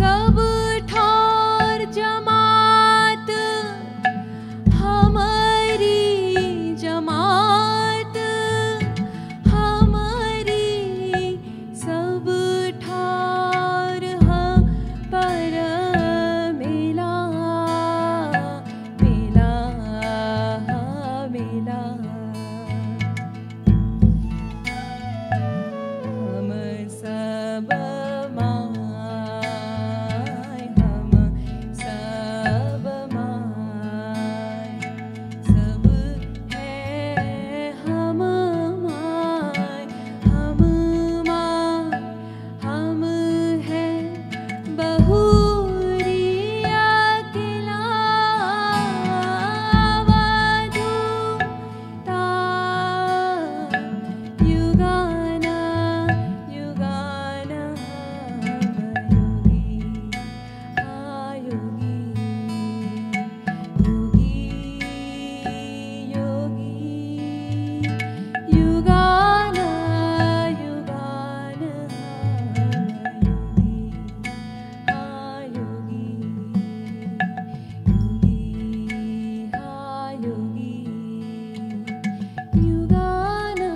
सब ठार जमात हमारी जमात हमारी सब ठार हम पर मिला मिला मिला हम सब माय हम सब माय सब है हम माय हम माय हम है बहुरिया किला वधूता युगाना युगाना Yogi Yogi युगाना युगाना Yogi Yogi युगाना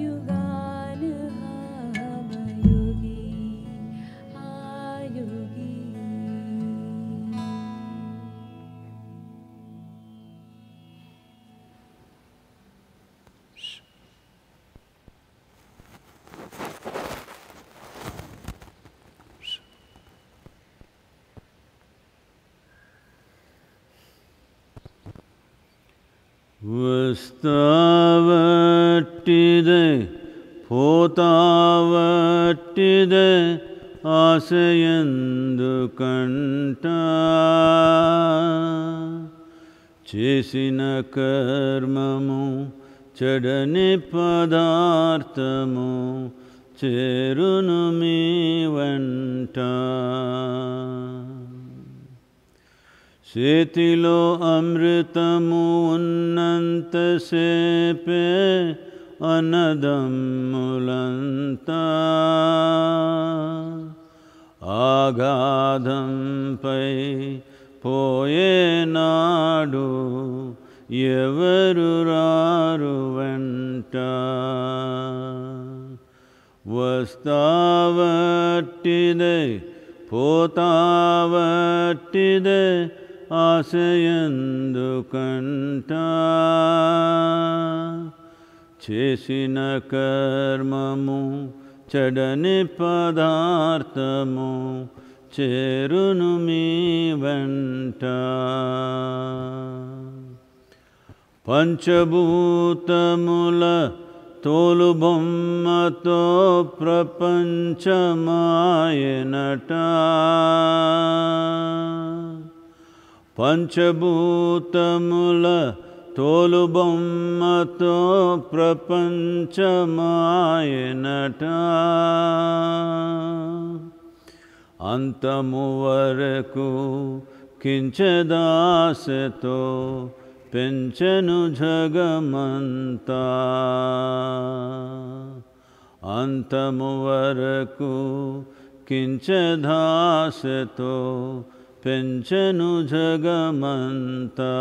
युगाना Yogi Yogi Vasta vаттиде, pota vаттиде, ఆశయందు కంట చేసిన కర్మము చెడని పదార్థము చేరును మీ వెంట చేతిలో అమృతము ఉన్నంతసేపే అన్నదమ్ములంతా ఆగాధంపై పోయేనాడు ఎవరు రారు వెంట వస్తావట్టిదే పోతావట్టిదే ఆశయందు కంట చేసిన కర్మము చెడని పదార్థము చేరును మీ వెంట పంచభూతముల తోలుబొమ్మతో ప్రపంచమాయనట పంచభూతముల తోలుబొమ్మతో ప్రపంచమాయనట అంతము వరకు కించదాసతో పెంచెను జగమంతా అంతము వరకు కించదాసతో పెంచెను జగమంతా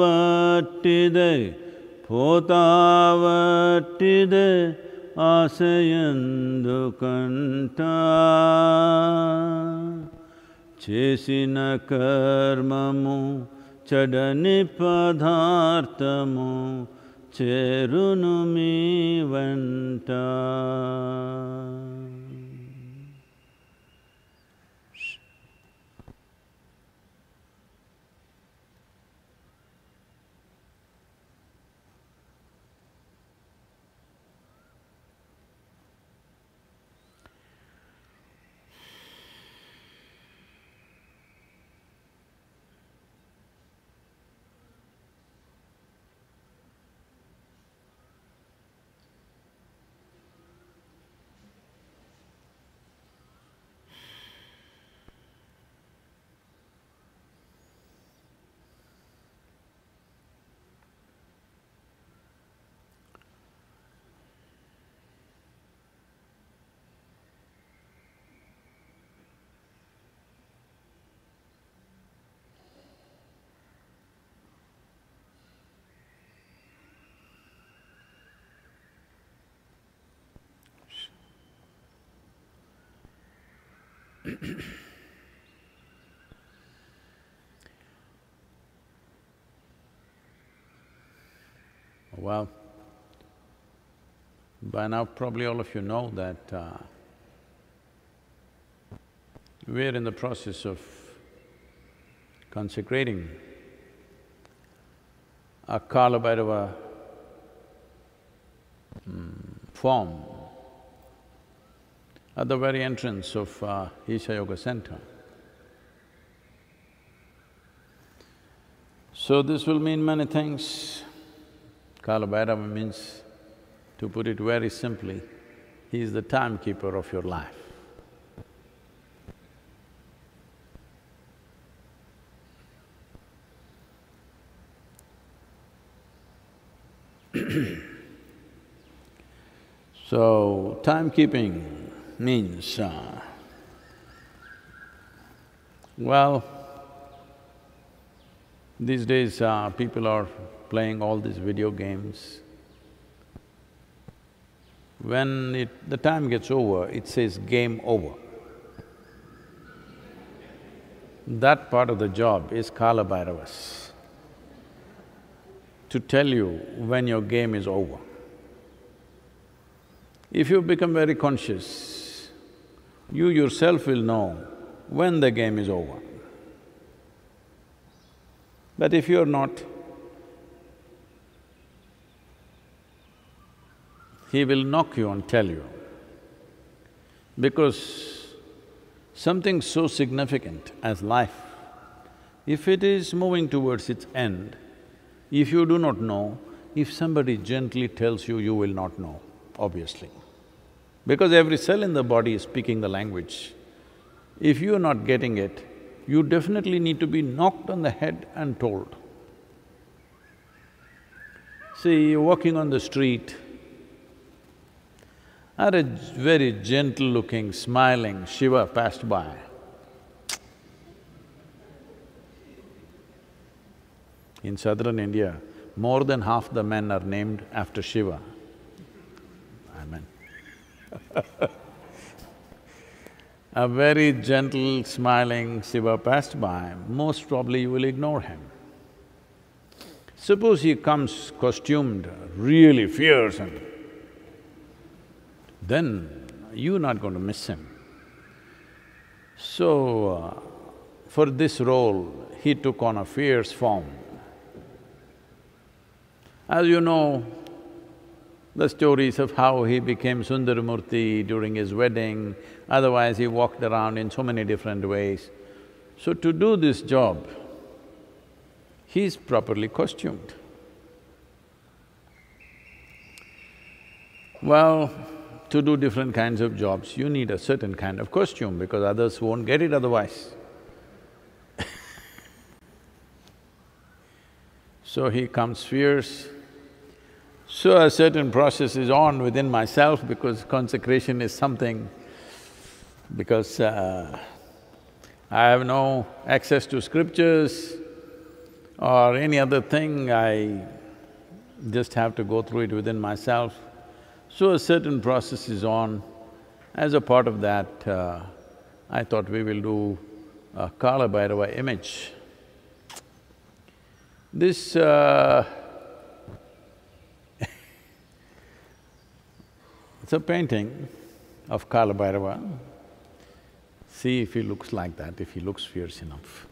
వస్తావట్టిదే పోతావట్టిదే ఆశయందు కంట చేసిన కర్మము చెడని పదార్థము చేరును మీ వెంట Well, by now probably all of you know that we're in the process of consecrating a Kalabayrava form at the very entrance of Isha Yoga Center. So this will mean many things. Kalabayrava means, to put it very simply, he is the timekeeper of your life. So, timekeeping means, well, these days people are playing all these video games. When the time gets over, it says game over. That part of the job is Kalabayrava's, to tell you when your game is over. If you become very conscious, you yourself will know when the game is over. But if you're not, he will knock you and tell you. Because something so significant as life, if it is moving towards its end, if you do not know, if somebody gently tells you, you will not know, obviously. Because every cell in the body is speaking the language. If you're not getting it, you definitely need to be knocked on the head and told. See, you're walking on the street, and a very gentle-looking, smiling Shiva passed by. In southern India, more than half the men are named after Shiva. Amen. A very gentle, smiling Shiva passed by, most probably you will ignore him. Suppose he comes costumed really fierce and then you're not going to miss him. So, for this role, he took on a fierce form. As you know, the stories of how he became Sundaramurti during his wedding, otherwise he walked around in so many different ways. So to do this job, he's properly costumed. Well, to do different kinds of jobs, you need a certain kind of costume because others won't get it otherwise. So he comes fierce. So a certain process is on within myself because consecration is something, because I have no access to scriptures or any other thing, I just have to go through it within myself. So a certain process is on. As a part of that, I thought we will do a Kalabayrava image. This it's a painting of Kalabayrava. See if he looks like that, if he looks fierce enough.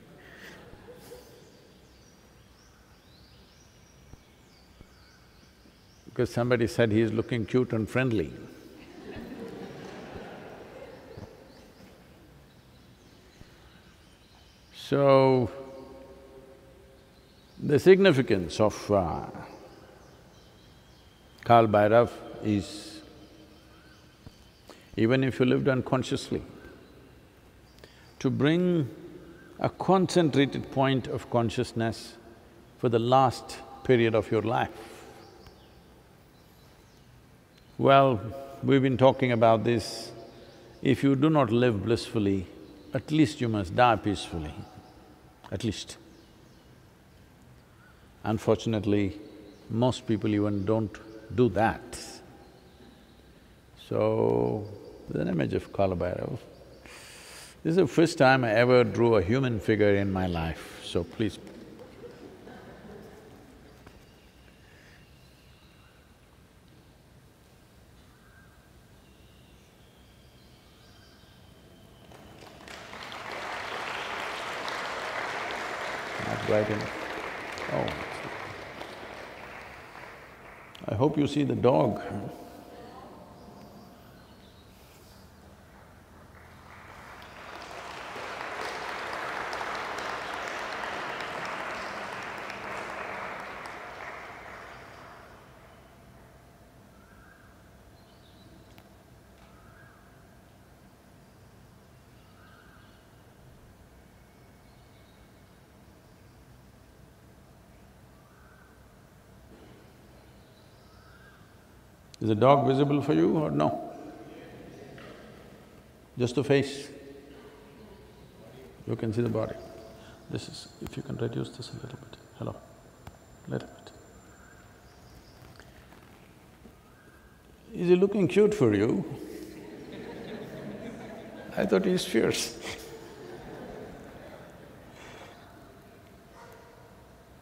Because somebody said he is looking cute and friendly. So, the significance of Kalabayrava is, even if you lived unconsciously, to bring a concentrated point of consciousness for the last period of your life. Well, we've been talking about this. If you do not live blissfully, at least you must die peacefully, at least. Unfortunately, most people even don't do that. So, there's an image of Kalabayrava. This is the first time I ever drew a human figure in my life, so please. Not bright enough. Oh. I hope you see the dog. Is the dog visible for you or no? Just the face? You can see the body. This is… if you can reduce this a little bit, hello, little bit. Is he looking cute for you? I thought he's fierce.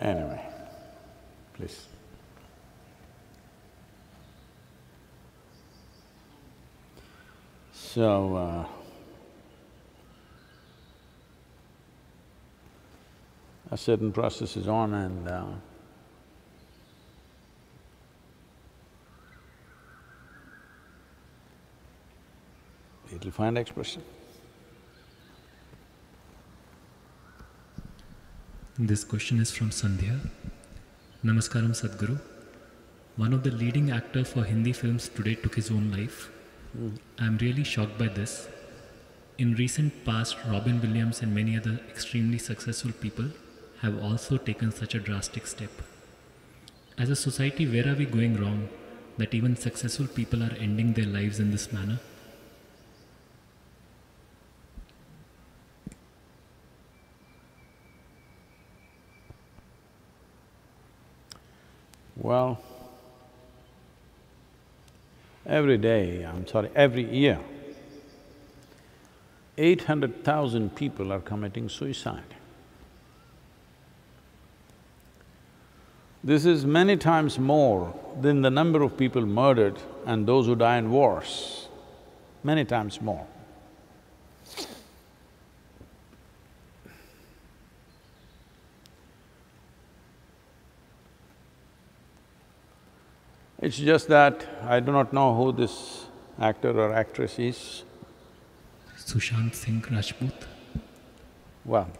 Anyway, please. So, a certain process is on and it'll find expression. This question is from Sandhya. Namaskaram Sadguru. One of the leading actors for Hindi films today took his own life. I'm really shocked by this. In recent past, Robin Williams and many other extremely successful people have also taken such a drastic step. As a society, where are we going wrong that even successful people are ending their lives in this manner? Well, every year, 800,000 people are committing suicide. This is many times more than the number of people murdered and those who die in wars, many times more. It's just that I do not know who this actor or actress is. Sushant Singh Rajput. Well,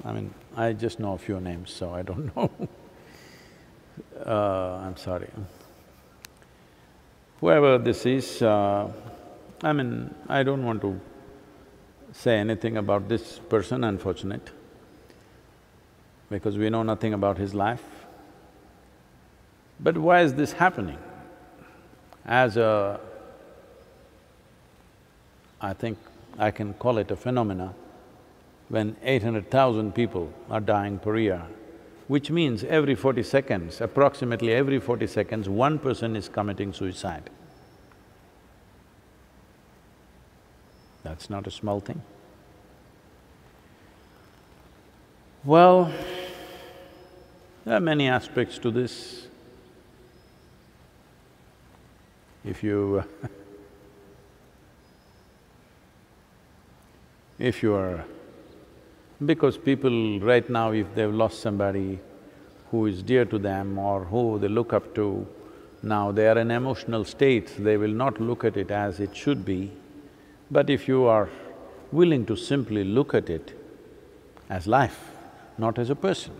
I mean, I just know a few names, so I don't know. I'm sorry. Whoever this is, I mean, I don't want to say anything about this person, unfortunate, because we know nothing about his life. But why is this happening? I think I can call it a phenomena, when 800,000 people are dying per year, which means every 40 seconds, approximately every 40 seconds, one person is committing suicide. That's not a small thing. Well, there are many aspects to this. If you because people right now, if they've lost somebody who is dear to them or who they look up to, now they are in emotional state, they will not look at it as it should be. But if you are willing to simply look at it as life, not as a person,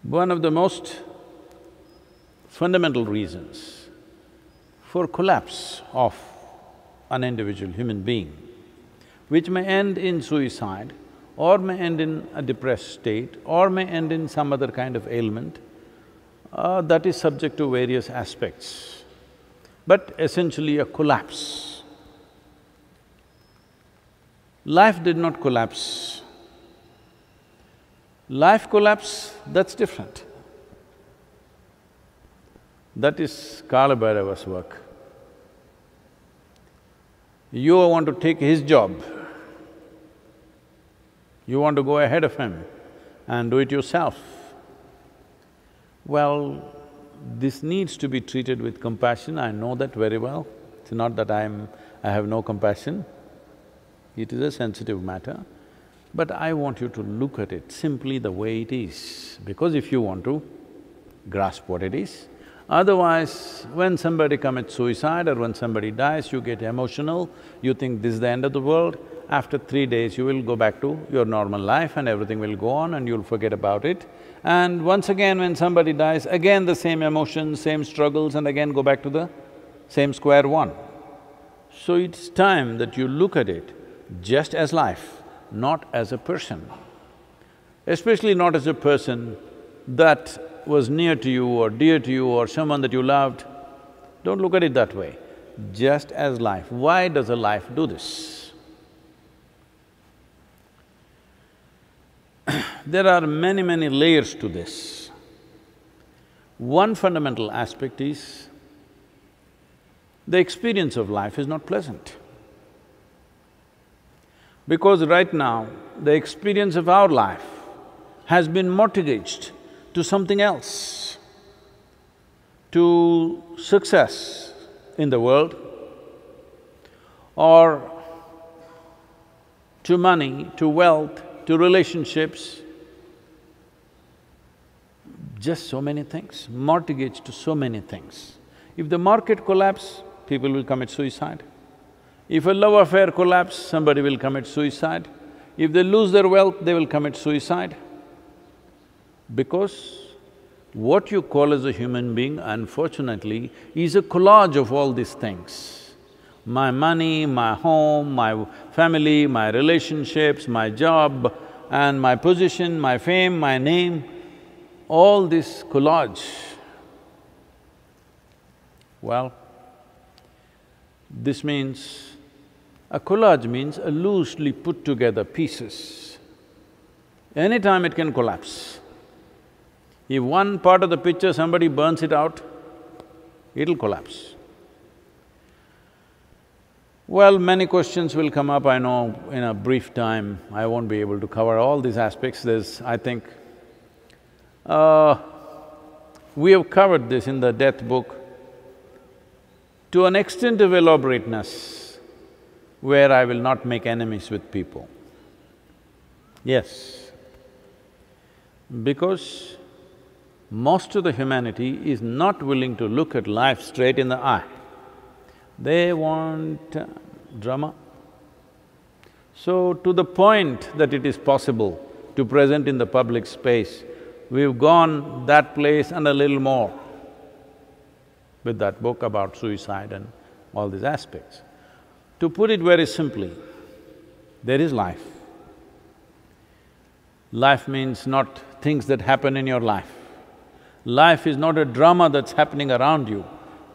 one of the most fundamental reasons for collapse of an individual human being, which may end in suicide or may end in a depressed state or may end in some other kind of ailment, that is subject to various aspects, but essentially a collapse. Life did not collapse. Life collapse, that's different. That is Kalabairava's work. You want to take his job. You want to go ahead of him and do it yourself. Well, this needs to be treated with compassion, I know that very well. It's not that I have no compassion, it is a sensitive matter. But I want you to look at it simply the way it is, because if you want to grasp what it is, otherwise, when somebody commits suicide or when somebody dies, you get emotional, you think this is the end of the world. After 3 days, you will go back to your normal life and everything will go on and you'll forget about it. And once again, when somebody dies, again the same emotions, same struggles, and again go back to the same square one. So it's time that you look at it just as life, not as a person. Especially not as a person that was near to you or dear to you or someone that you loved. Don't look at it that way, just as life. Why does a life do this? There are many layers to this. One fundamental aspect is, the experience of life is not pleasant. Because right now, the experience of our life has been mortgaged to something else, to success in the world, or to money, to wealth, to relationships, just so many things, mortgaged to so many things. If the market collapses, people will commit suicide. If a love affair collapses, somebody will commit suicide. If they lose their wealth, they will commit suicide. Because what you call as a human being, unfortunately, is a collage of all these things. My money, my home, my family, my relationships, my job, and my position, my fame, my name, all this collage. Well, this means… a collage means a loosely put together pieces. Anytime it can collapse. If one part of the picture somebody burns it out, it'll collapse. Well, many questions will come up, I know in a brief time I won't be able to cover all these aspects. I think, we have covered this in the death book to an extent of elaborateness where I will not make enemies with people. Yes, because most of the humanity is not willing to look at life straight in the eye. They want drama. So, to the point that it is possible to present in the public space, we've gone that place and a little more with that book about suicide and all these aspects. To put it very simply, there is life. Life means not things that happen in your life. Life is not a drama that's happening around you.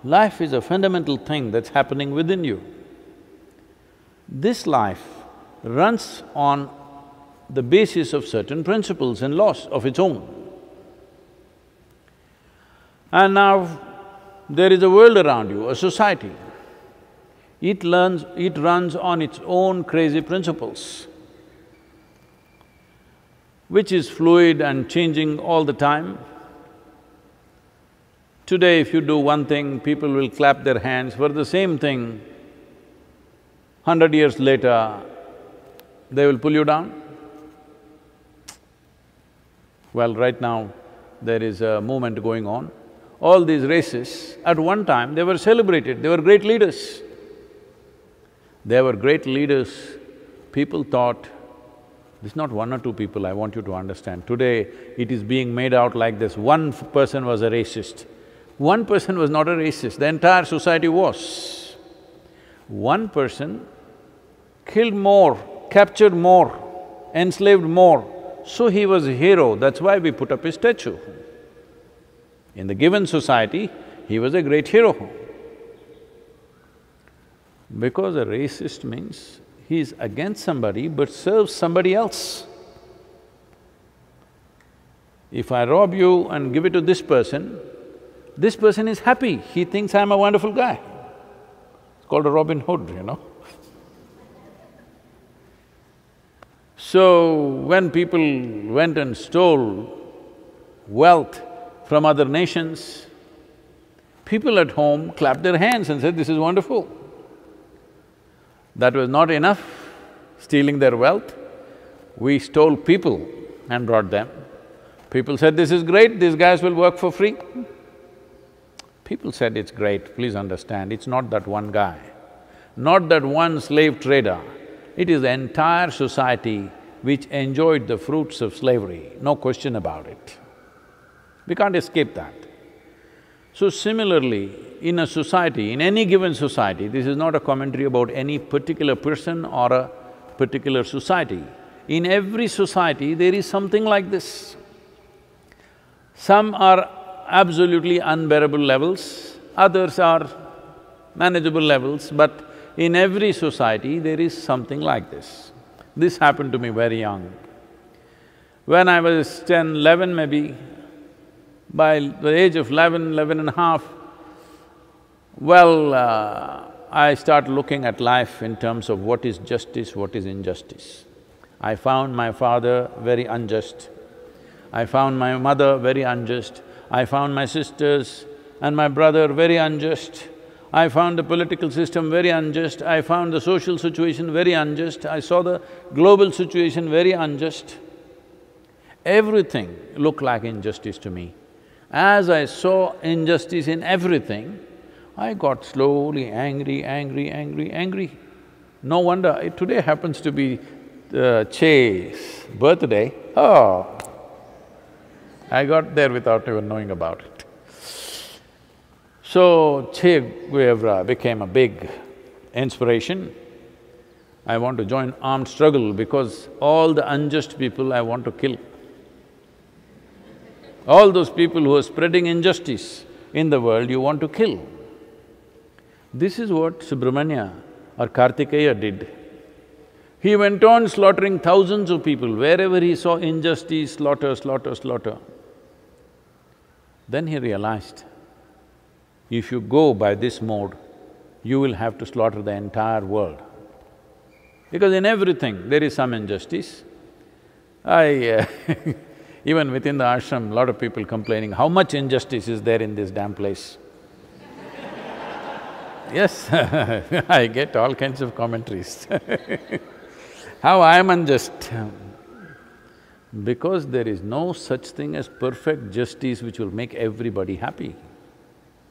Life is a fundamental thing that's happening within you. This life runs on the basis of certain principles and laws of its own. And now, there is a world around you, a society. It runs on its own crazy principles, which is fluid and changing all the time. Today, if you do one thing, people will clap their hands for the same thing. 100 years later, they will pull you down. Well, right now, there is a movement going on. All these races, at one time, they were celebrated, they were great leaders. They were great leaders. People thought, this is not one or two people, I want you to understand. Today, it is being made out like this, one person was a racist. One person was not a racist, the entire society was. One person killed more, captured more, enslaved more, so he was a hero, that's why we put up his statue. In the given society, he was a great hero. Because a racist means he is against somebody but serves somebody else. If I rob you and give it to this person is happy, he thinks I'm a wonderful guy. It's called a Robin Hood, you know. So, when people went and stole wealth from other nations, people at home clapped their hands and said, "This is wonderful." That was not enough, stealing their wealth. We stole people and brought them. People said, "This is great, these guys will work for free." People said, "It's great, please understand, it's not that one guy, not that one slave trader. It is the entire society which enjoyed the fruits of slavery, no question about it. We can't escape that." So similarly, in a society, in any given society, this is not a commentary about any particular person or a particular society. In every society, there is something like this. Some are absolutely unbearable levels, others are manageable levels, but in every society, there is something like this. This happened to me very young. When I was 10, 11 maybe, by the age of 11, 11 and a half, I start looking at life in terms of what is justice, what is injustice. I found my father very unjust. I found my mother very unjust. I found my sisters and my brother very unjust. I found the political system very unjust. I found the social situation very unjust. I saw the global situation very unjust. Everything looked like injustice to me. As I saw injustice in everything, I got slowly angry. No wonder, today happens to be Che's birthday. Oh, I got there without even knowing about it. So, Che Guevara became a big inspiration. I want to join armed struggle because all the unjust people I want to kill. All those people who are spreading injustice in the world, you want to kill. This is what Subramanya or Kartikeya did. He went on slaughtering thousands of people. Wherever he saw injustice, slaughter. Then he realized, if you go by this mode, you will have to slaughter the entire world. Because in everything there is some injustice. Even within the ashram, lot of people complaining, how much injustice is there in this damn place? Yes, I get all kinds of commentaries. How I am unjust? Because there is no such thing as perfect justice which will make everybody happy.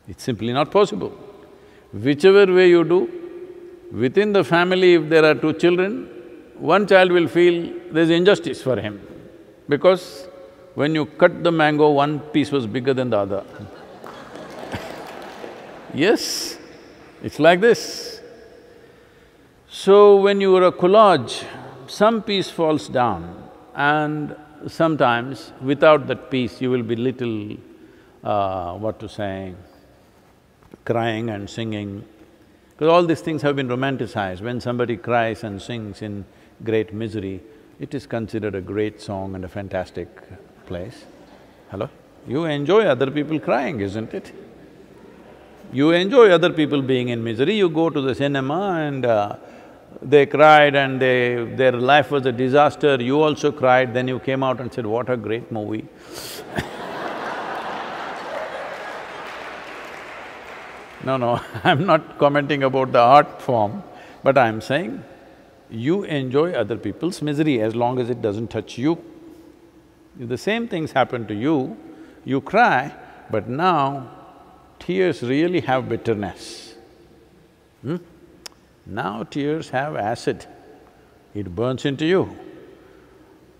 It's simply not possible. Whichever way you do, within the family if there are two children, one child will feel there's injustice for him because when you cut the mango, one piece was bigger than the other. Yes, it's like this. So when you are a collage, some piece falls down and sometimes without that piece you will be little, crying and singing. Because all these things have been romanticized. When somebody cries and sings in great misery, it is considered a great song and a fantastic place. Hello? You enjoy other people crying, isn't it? You enjoy other people being in misery, you go to the cinema and they cried and their life was a disaster, you also cried, then you came out and said, "What a great movie." No, I'm not commenting about the art form, but I'm saying, you enjoy other people's misery as long as it doesn't touch you. If the same things happen to you, you cry, but now tears really have bitterness. Now tears have acid, it burns into you.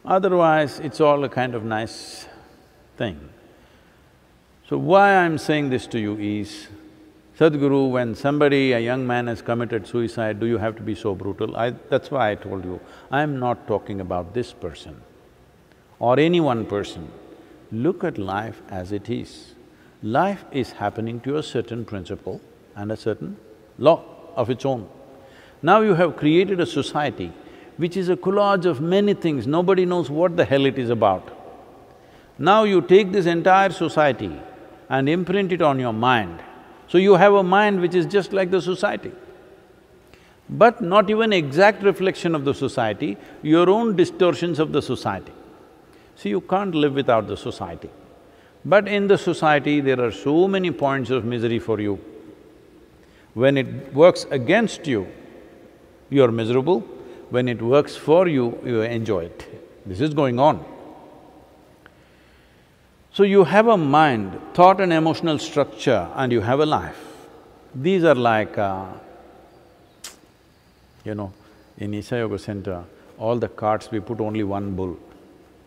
Otherwise, it's all a kind of nice thing. So why I'm saying this to you is, Sadhguru, when somebody, a young man has committed suicide, do you have to be so brutal? That's why I told you, I'm not talking about this person or any one person. Look at life as it is. Life is happening to a certain principle and a certain law of its own. Now you have created a society which is a collage of many things, nobody knows what the hell it is about. Now you take this entire society and imprint it on your mind. So you have a mind which is just like the society. but not even exact reflection of the society, your own distortions of the society. See, you can't live without the society. But in the society, there are so many points of misery for you. When it works against you, you're miserable. When it works for you, you enjoy it. This is going on. So you have a mind, thought and emotional structure, and you have a life. These are like, in Isha Yoga Center, all the carts we put only one bull.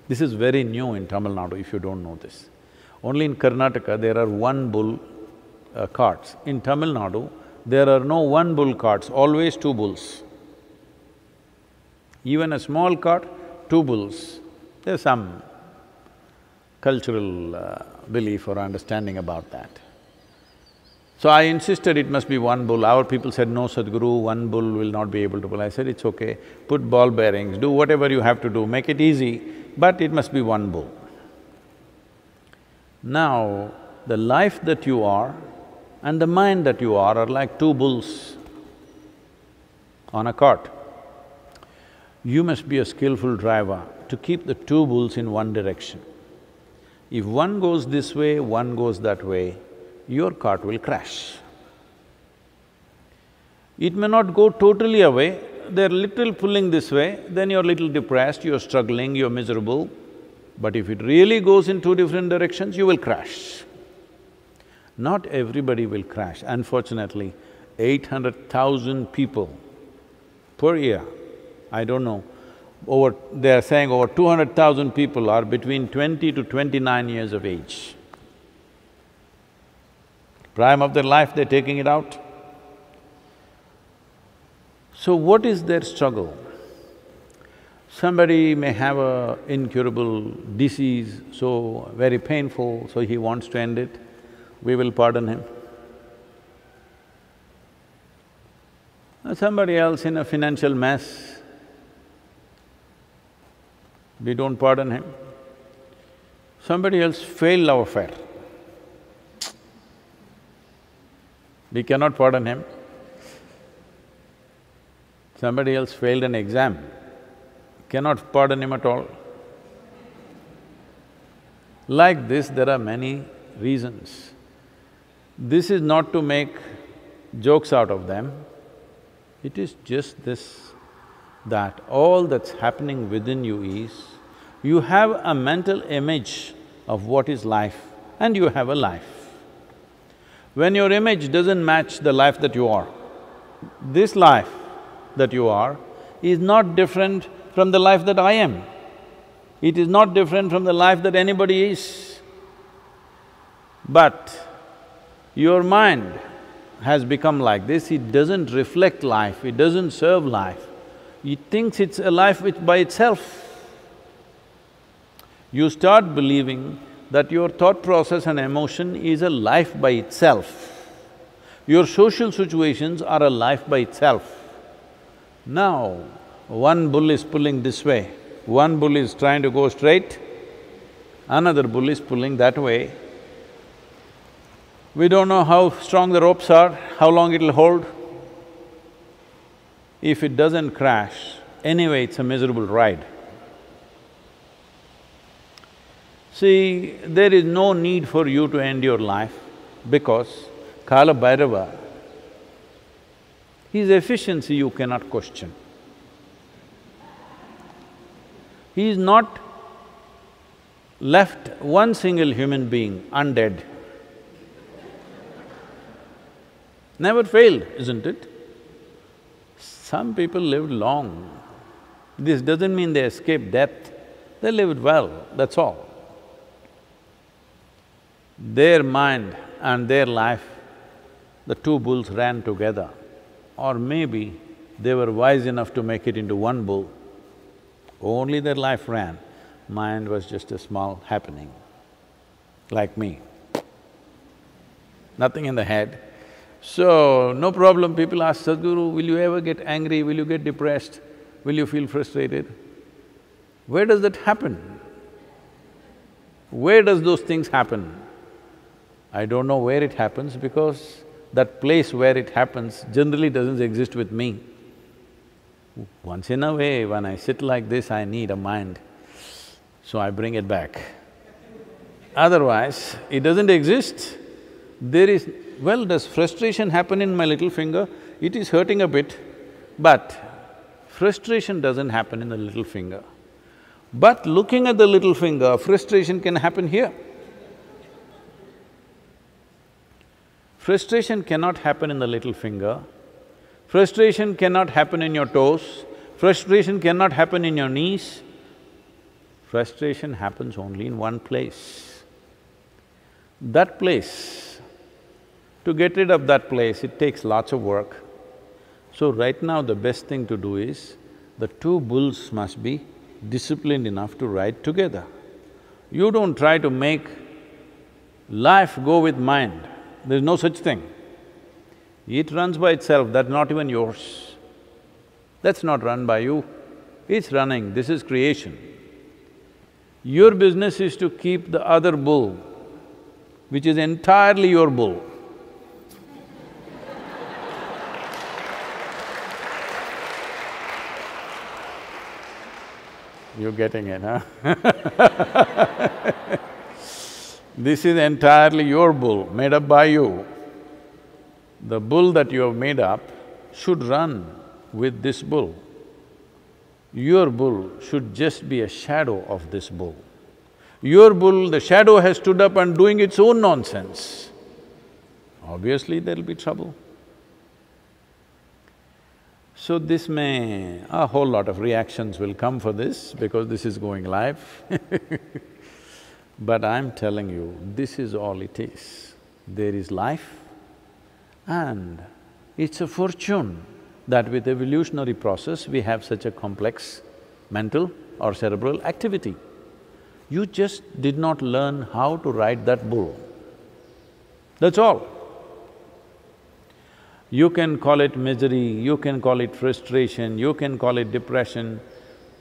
This is very new in Tamil Nadu, if you don't know this. Only in Karnataka there are one bull carts. In Tamil Nadu, there are no one bull carts, always two bulls. Even a small cart, two bulls. There's some cultural belief or understanding about that. So I insisted it must be one bull. Our people said, no Sadguru, one bull will not be able to pull. I said, it's okay, put ball bearings, do whatever you have to do, make it easy, but it must be one bull. Now, the life that you are and the mind that you are like two bulls on a cart. You must be a skillful driver to keep the two bulls in one direction. If one goes this way, one goes that way, your cart will crash. It may not go totally away, they're little pulling this way, then you're little depressed, you're struggling, you're miserable. But if it really goes in two different directions, you will crash. Not everybody will crash. Unfortunately, 800,000 people per year, I don't know, they're saying over 200,000 people are between 20 to 29 years of age. Prime of their life, they're taking it out. So what is their struggle? Somebody may have a incurable disease, so very painful, so he wants to end it. We will pardon him. Somebody else in a financial mess, we don't pardon him. Somebody else failed love affair, we cannot pardon him. Somebody else failed an exam, cannot pardon him at all. Like this, there are many reasons. This is not to make jokes out of them, it is just this, that all that's happening within you is, you have a mental image of what is life and you have a life. When your image doesn't match the life that you are, this life that you are is not different from the life that I am. It is not different from the life that anybody is. But your mind has become like this, it doesn't reflect life, it doesn't serve life. It thinks it's a life by itself. You start believing that your thought process and emotion is a life by itself. Your social situations are a life by itself. Now, one bull is pulling this way, one bull is trying to go straight, another bull is pulling that way. We don't know how strong the ropes are, how long it'll hold. If it doesn't crash, anyway it's a miserable ride. See, there is no need for you to end your life because Kalabairava, his efficiency you cannot question. He is not left one single human being undead. Never failed, isn't it? Some people lived long. This doesn't mean they escaped death, they lived well, that's all. Their mind and their life, the two bulls ran together. Or maybe they were wise enough to make it into one bull. Only their life ran, mind was just a small happening, like me. Nothing in the head. So, no problem, people ask, Sadhguru, will you ever get angry, will you get depressed, will you feel frustrated? Where does that happen? Where does those things happen? I don't know where it happens because that place where it happens generally doesn't exist with me. Once in a way, when I sit like this, I need a mind, so I bring it back. Otherwise, it doesn't exist. There is… well, does frustration happen in my little finger? It is hurting a bit, but frustration doesn't happen in the little finger. But looking at the little finger, frustration can happen here. Frustration cannot happen in the little finger. Frustration cannot happen in your toes. Frustration cannot happen in your knees. Frustration happens only in one place. That place, to get rid of that place, it takes lots of work. So right now the best thing to do is, the two bulls must be disciplined enough to ride together. You don't try to make life go with mind. There's no such thing. It runs by itself, that's not even yours. That's not run by you, it's running, this is creation. Your business is to keep the other bull, which is entirely your bull. You're getting it, huh? This is entirely your bull, made up by you. The bull that you have made up should run with this bull. Your bull should just be a shadow of this bull. Your bull, the shadow has stood up and doing its own nonsense. Obviously, there'll be trouble. So this may… a whole lot of reactions will come for this because this is going live But I'm telling you, this is all it is. There is life, and it's a fortune that with evolutionary process we have such a complex mental or cerebral activity. You just did not learn how to ride that bull. That's all. You can call it misery, you can call it frustration, you can call it depression.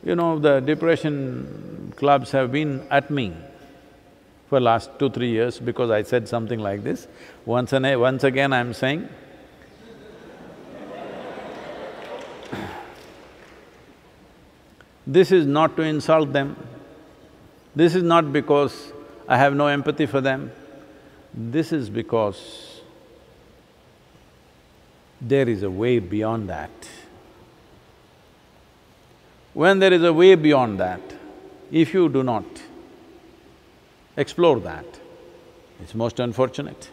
You know, the depression clubs have been at me for last 2-3 years because I said something like this. Once again I'm saying, this is not to insult them, this is not because I have no empathy for them, this is because there is a way beyond that. When there is a way beyond that, if you do not explore that, it's most unfortunate.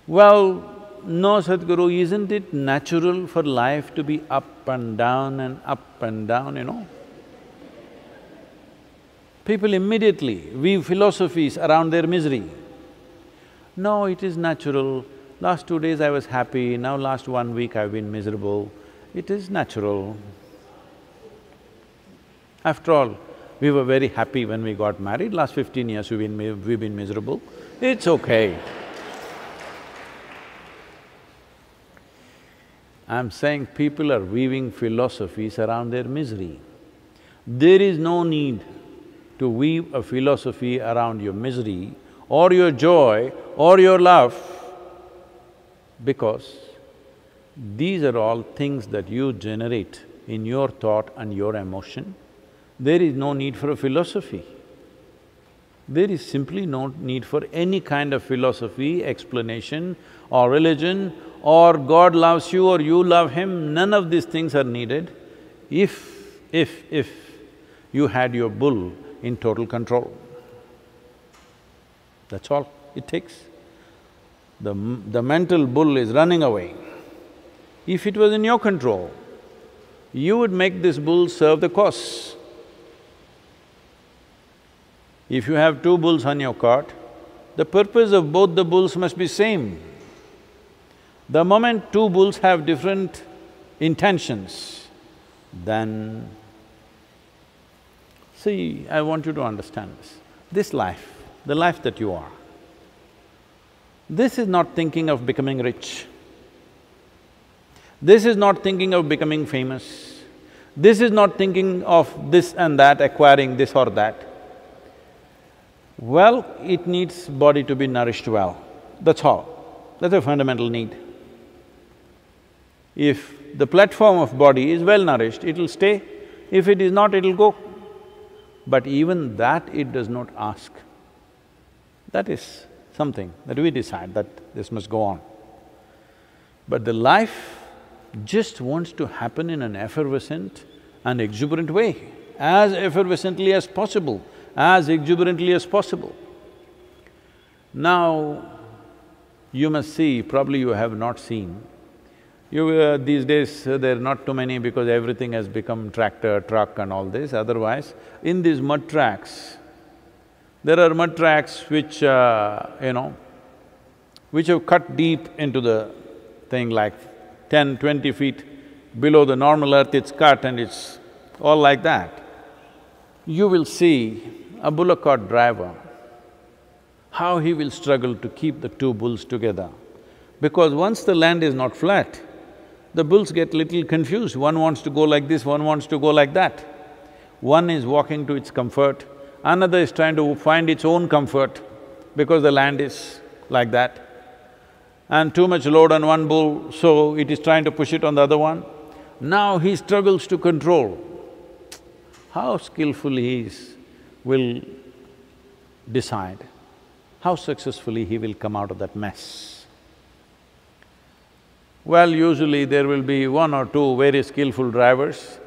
Well, no, Sadhguru, isn't it natural for life to be up and down, you know? People immediately weave philosophies around their misery. No, it is natural. Last 2 days I was happy, now last 1 week I've been miserable. It is natural. After all, we were very happy when we got married. Last 15 years we've been miserable. It's okay. I'm saying people are weaving philosophies around their misery. There is no need to weave a philosophy around your misery or your joy or your love, because these are all things that you generate in your thought and your emotion. There is no need for a philosophy. There is simply no need for any kind of philosophy, explanation or religion or God loves you or you love him. None of these things are needed if you had your bull in total control. That's all it takes. The mental bull is running away. If it was in your control, you would make this bull serve the cause. If you have 2 bulls on your cart, the purpose of both the bulls must be same. The moment 2 bulls have different intentions, then… See, I want you to understand this. This life, the life that you are, this is not thinking of becoming rich. This is not thinking of becoming famous. This is not thinking of this and that, acquiring this or that. Well, it needs body to be nourished well, that's all. That's a fundamental need. If the platform of body is well nourished, it'll stay. If it is not, it'll go. But even that it does not ask. That is something that we decide that this must go on. But the life just wants to happen in an effervescent and exuberant way, as effervescently as possible, as exuberantly as possible. Now, you must see, probably you have not seen, these days there are not too many because everything has become tractor, truck and all this. Otherwise, in these mud tracks, there are mud tracks which, which have cut deep into the thing, like 10, 20 feet below the normal earth it's cut and it's all like that. You will see a bullock cart driver, how he will struggle to keep the two bulls together. Because once the land is not flat, the bulls get little confused. One wants to go like this, one wants to go like that. One is walking to its comfort, another is trying to find its own comfort because the land is like that. And too much load on one bull, so it is trying to push it on the other one. Now he struggles to control. How skillful he is will decide how successfully he will come out of that mess. Well, usually there will be one or two very skillful drivers.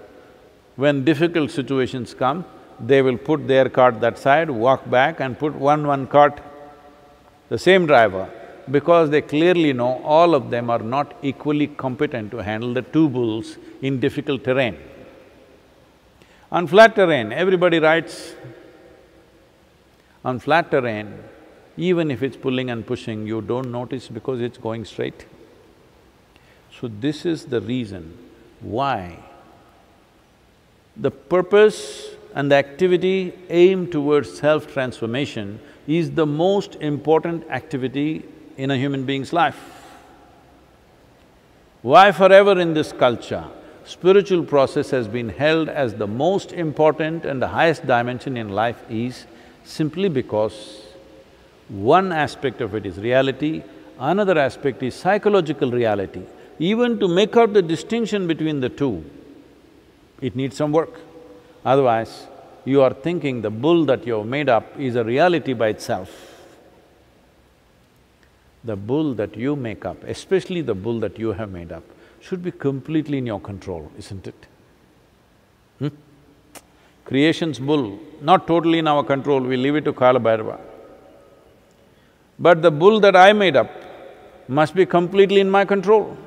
When difficult situations come, they will put their cart that side, walk back and put one cart, the same driver, because they clearly know all of them are not equally competent to handle the two bulls in difficult terrain. On flat terrain, everybody rides. On flat terrain, even if it's pulling and pushing, you don't notice because it's going straight. So this is the reason why the purpose and the activity aimed towards self-transformation is the most important activity in a human being's life. Why forever in this culture, spiritual process has been held as the most important and the highest dimension in life is simply because one aspect of it is reality, another aspect is psychological reality. Even to make out the distinction between the two, it needs some work. Otherwise, you are thinking the bull that you have made up is a reality by itself. The bull that you make up, especially the bull that you have made up, should be completely in your control, isn't it? Creation's bull, not totally in our control, we leave it to Kalabairava. But the bull that I made up must be completely in my control.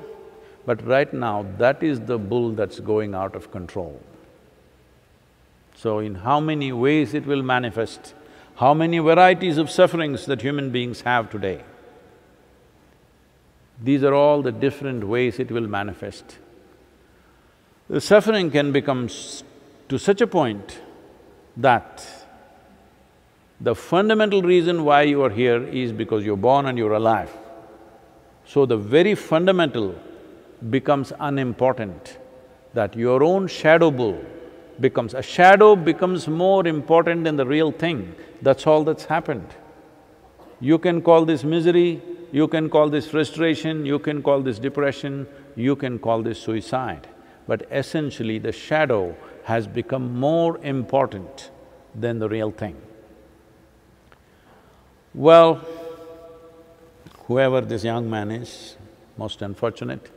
But right now, that is the bull that's going out of control. So in how many ways it will manifest, how many varieties of sufferings that human beings have today, these are all the different ways it will manifest. The suffering can become to such a point that the fundamental reason why you are here is because you're born and you're alive. So the very fundamental becomes unimportant, that your own shadow bull becomes… a shadow becomes more important than the real thing, that's all that's happened. You can call this misery, you can call this frustration, you can call this depression, you can call this suicide, but essentially the shadow has become more important than the real thing. Well, whoever this young man is, most unfortunate,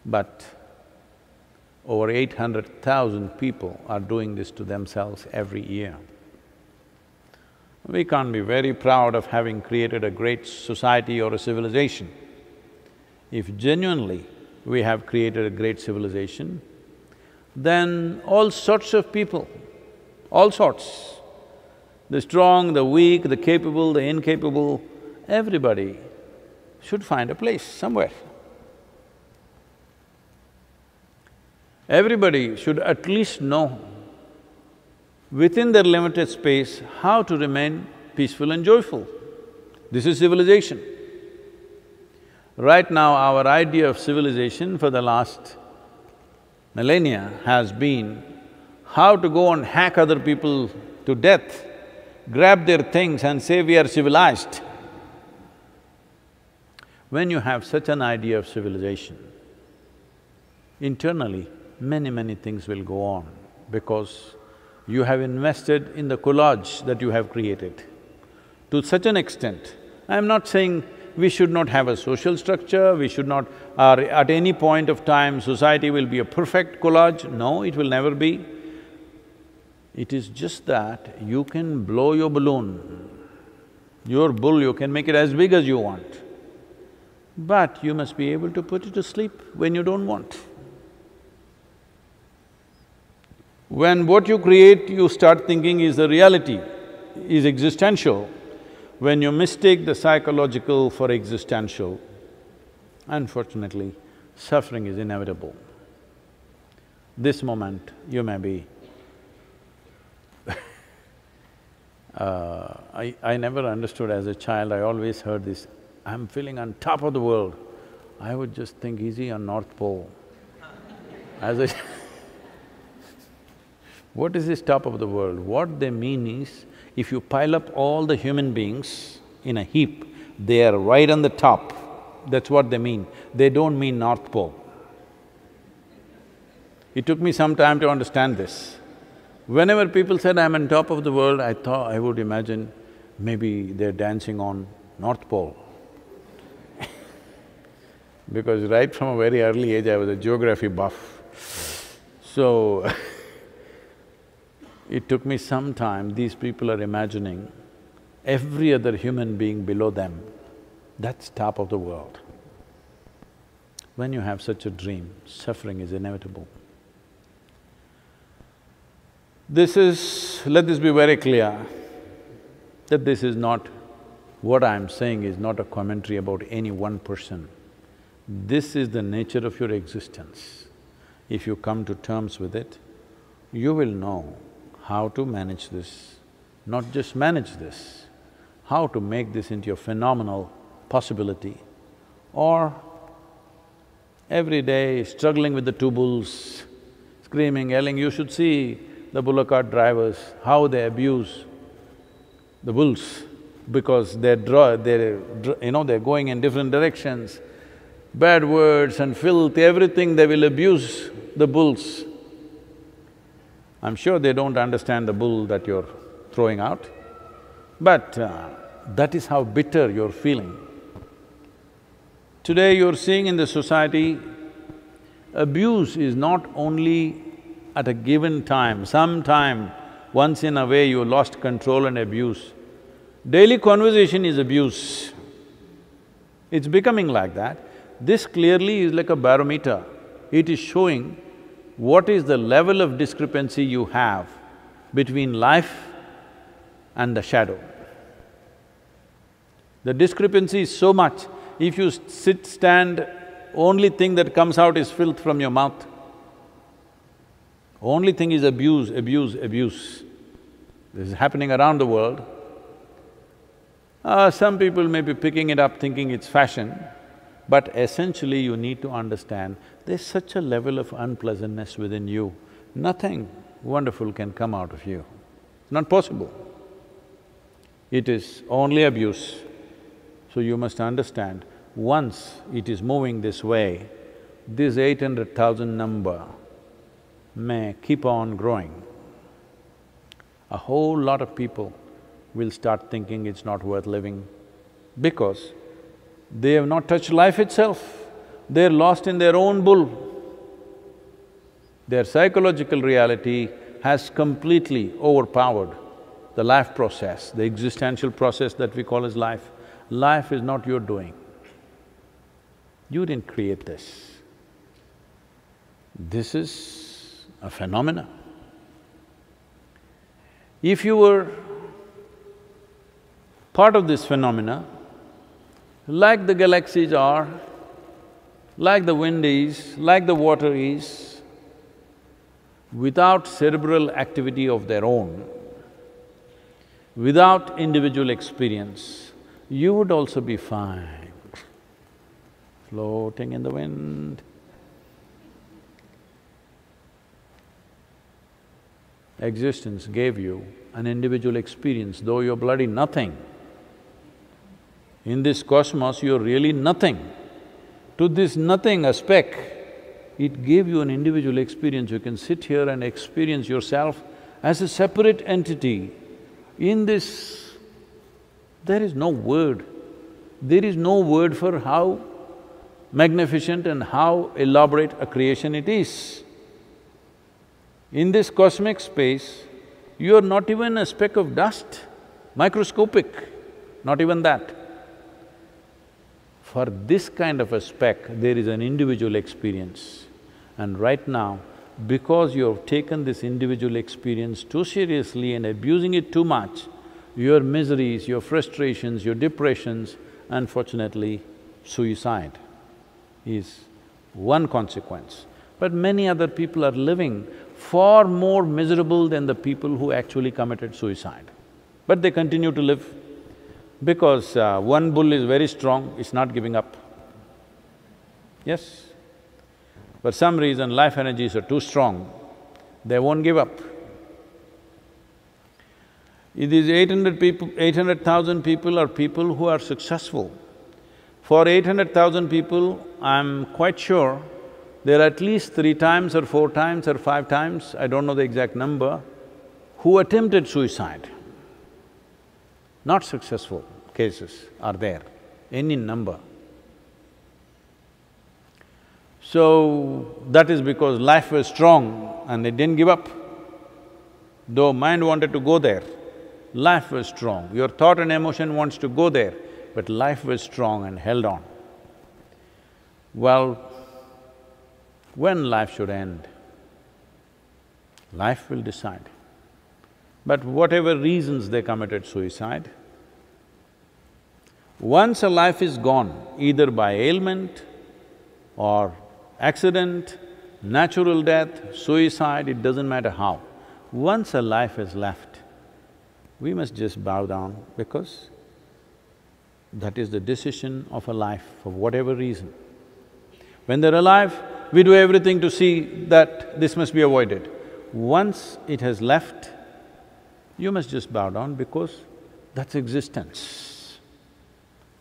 but over 800,000 people are doing this to themselves every year. We can't be very proud of having created a great society or a civilization. If genuinely we have created a great civilization, then all sorts of people, all sorts, the strong, the weak, the capable, the incapable, everybody should find a place somewhere. Everybody should at least know within their limited space how to remain peaceful and joyful. This is civilization. Right now, our idea of civilization for the last millennia has been how to go and hack other people to death, grab their things and say we are civilized. When you have such an idea of civilization, internally many things will go on because you have invested in the collage that you have created. To such an extent, I am not saying we should not have a social structure, we should not… or at any point of time society will be a perfect collage. No, it will never be. It is just that you can blow your balloon. Your bull, you can make it as big as you want. But you must be able to put it to sleep when you don't want. When what you create, you start thinking is the reality, is existential. When you mistake the psychological for existential, unfortunately, suffering is inevitable. This moment, you may be… I never understood as a child, I always heard this, I'm feeling on top of the world. I would just think, is he on North Pole? As a What is this top of the world? What they mean is, if you pile up all the human beings in a heap, they are right on the top. That's what they mean. They don't mean North Pole. It took me some time to understand this. Whenever people said, I'm on top of the world, I thought… I would imagine maybe they're dancing on North Pole. Because right from a very early age, I was a geography buff. So, it took me some time, these people are imagining every other human being below them. That's top of the world. When you have such a dream, suffering is inevitable. Let this be very clear, that this is not… what I am saying is not a commentary about any one person. This is the nature of your existence. If you come to terms with it, you will know how to manage this, not just manage this, how to make this into a phenomenal possibility, or every day struggling with the two bulls, screaming, yelling. You should see the bullock cart drivers, how they abuse the bulls because they're going in different directions. Bad words and filth, everything they will abuse the bulls. I'm sure they don't understand the bull that you're throwing out, but that is how bitter you're feeling. Today you're seeing in the society, abuse is not only at a given time, sometime, once in a way you lost control and abuse. Daily conversation is abuse. It's becoming like that. This clearly is like a barometer. It is showing what is the level of discrepancy you have between life and the shadow. The discrepancy is so much, if you stand, only thing that comes out is filth from your mouth. Only thing is abuse, abuse, abuse. This is happening around the world. Some people may be picking it up thinking it's fashion, but essentially you need to understand there's such a level of unpleasantness within you, nothing wonderful can come out of you. It's not possible. It is only abuse. So you must understand, once it is moving this way, this 800,000 number may keep on growing. A whole lot of people will start thinking it's not worth living because they have not touched life itself. They're lost in their own bull. Their psychological reality has completely overpowered the life process, the existential process that we call as life. Life is not your doing. You didn't create this. This is a phenomena. If you were part of this phenomena, like the galaxies are, like the wind is, like the water is, without cerebral activity of their own, without individual experience, you would also be fine, floating in the wind. Existence gave you an individual experience, though you're bloody nothing. In this cosmos, you're really nothing. To this nothing, a speck, it gave you an individual experience. You can sit here and experience yourself as a separate entity. In this, there is no word. There is no word for how magnificent and how elaborate a creation it is. In this cosmic space, you are not even a speck of dust, microscopic, not even that. For this kind of a speck, there is an individual experience. And right now, because you have taken this individual experience too seriously and abusing it too much, your miseries, your frustrations, your depressions, unfortunately, suicide is one consequence. But many other people are living far more miserable than the people who actually committed suicide. But they continue to live because one bull is very strong, it's not giving up. Yes? For some reason, life energies are too strong, they won't give up. These 800,000 people are people who are successful. For 800,000 people, I'm quite sure there are at least 3 times or 4 times or 5 times, I don't know the exact number, who attempted suicide. Not successful cases are there, any number. So, that is because life was strong and it didn't give up. Though mind wanted to go there, life was strong. Your thought and emotion wants to go there, but life was strong and held on. Well, when life should end, life will decide. But whatever reasons they committed suicide, once a life is gone, either by ailment or accident, natural death, suicide, it doesn't matter how. Once a life is left, we must just bow down because that is the decision of a life for whatever reason. When they're alive, we do everything to see that this must be avoided. Once it has left, you must just bow down because that's existence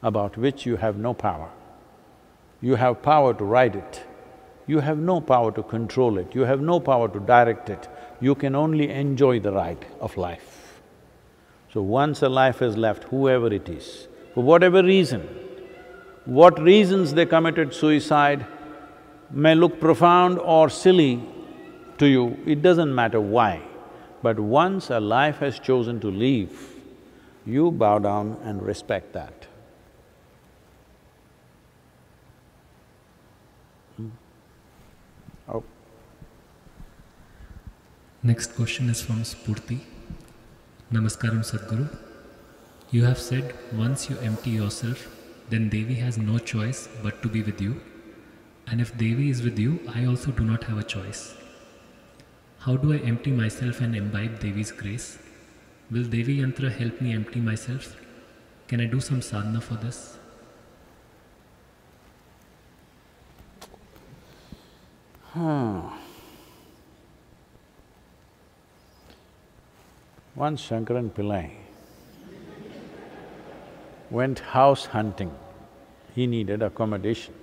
about which you have no power. You have power to ride it, you have no power to control it, you have no power to direct it, you can only enjoy the ride of life. So once a life is left, whoever it is, for whatever reason, what reasons they committed suicide may look profound or silly to you, it doesn't matter why. But once a life has chosen to leave, you bow down and respect that. Oh. Next question is from Spurti. Namaskaram Sadguru. You have said once you empty yourself, then Devi has no choice but to be with you. And if Devi is with you, I also do not have a choice. How do I empty myself and imbibe Devi's grace? Will Devi Yantra help me empty myself? Can I do some sadhana for this? Once Shankaran Pillai went house hunting. He needed accommodation.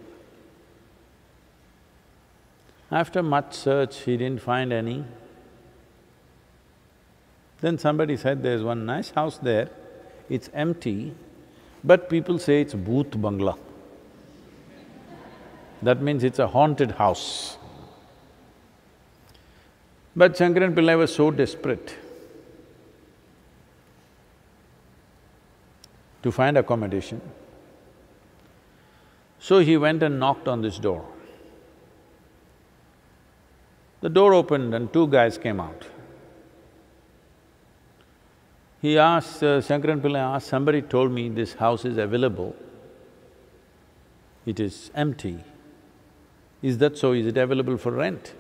After much search, he didn't find any. Then somebody said, there's one nice house there, it's empty, but people say it's Bhoot Bangla. That means it's a haunted house. But Shankaran Pillai was so desperate to find accommodation, so he went and knocked on this door. The door opened and 2 guys came out. He asked, Shankaran Pillai asked, somebody told me this house is available, it is empty. Is that so? Is it available for rent?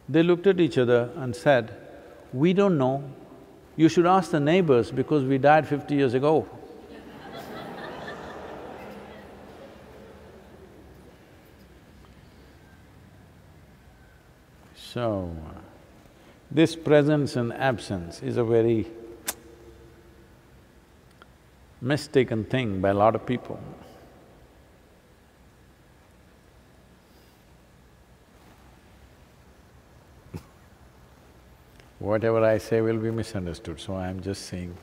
They looked at each other and said, we don't know, you should ask the neighbors because we died 50 years ago. So, this presence and absence is a very mistaken thing by a lot of people. Whatever I say will be misunderstood, so I'm just saying.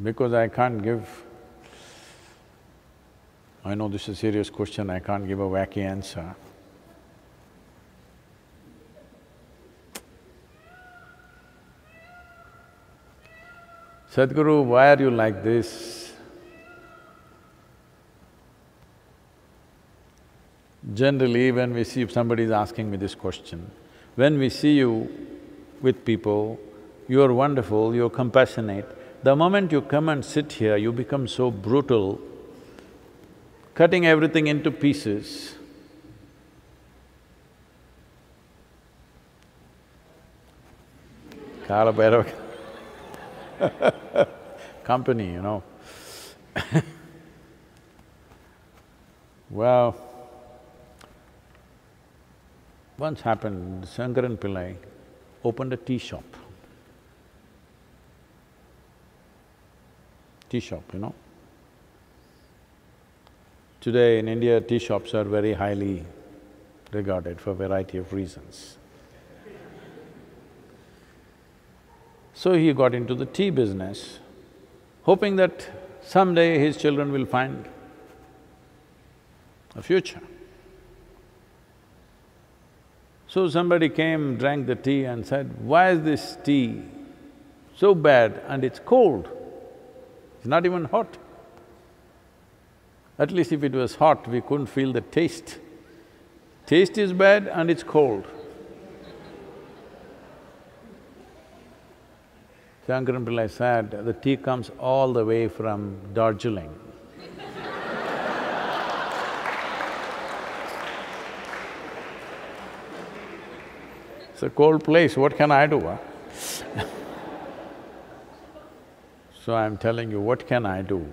Because I can't give… I know this is a serious question, I can't give a wacky answer. Sadhguru, why are you like this? Generally, when we see… if somebody is asking me this question, when we see you with people, you're wonderful, you're compassionate. The moment you come and sit here, you become so brutal, cutting everything into pieces. Kalabayrava company, you know. Well, once happened, Shankaran Pillai opened a tea shop. Tea shop, you know. Today in India, tea shops are very highly regarded for a variety of reasons. So he got into the tea business, hoping that someday his children will find a future. So somebody came, drank the tea and said, "Why is this tea so bad and it's cold? It's not even hot." At least if it was hot, we couldn't feel the taste. Taste is bad and it's cold. Shankaran Pillai said, the tea comes all the way from Darjeeling. It's a cold place, what can I do, huh? So I'm telling you, what can I do?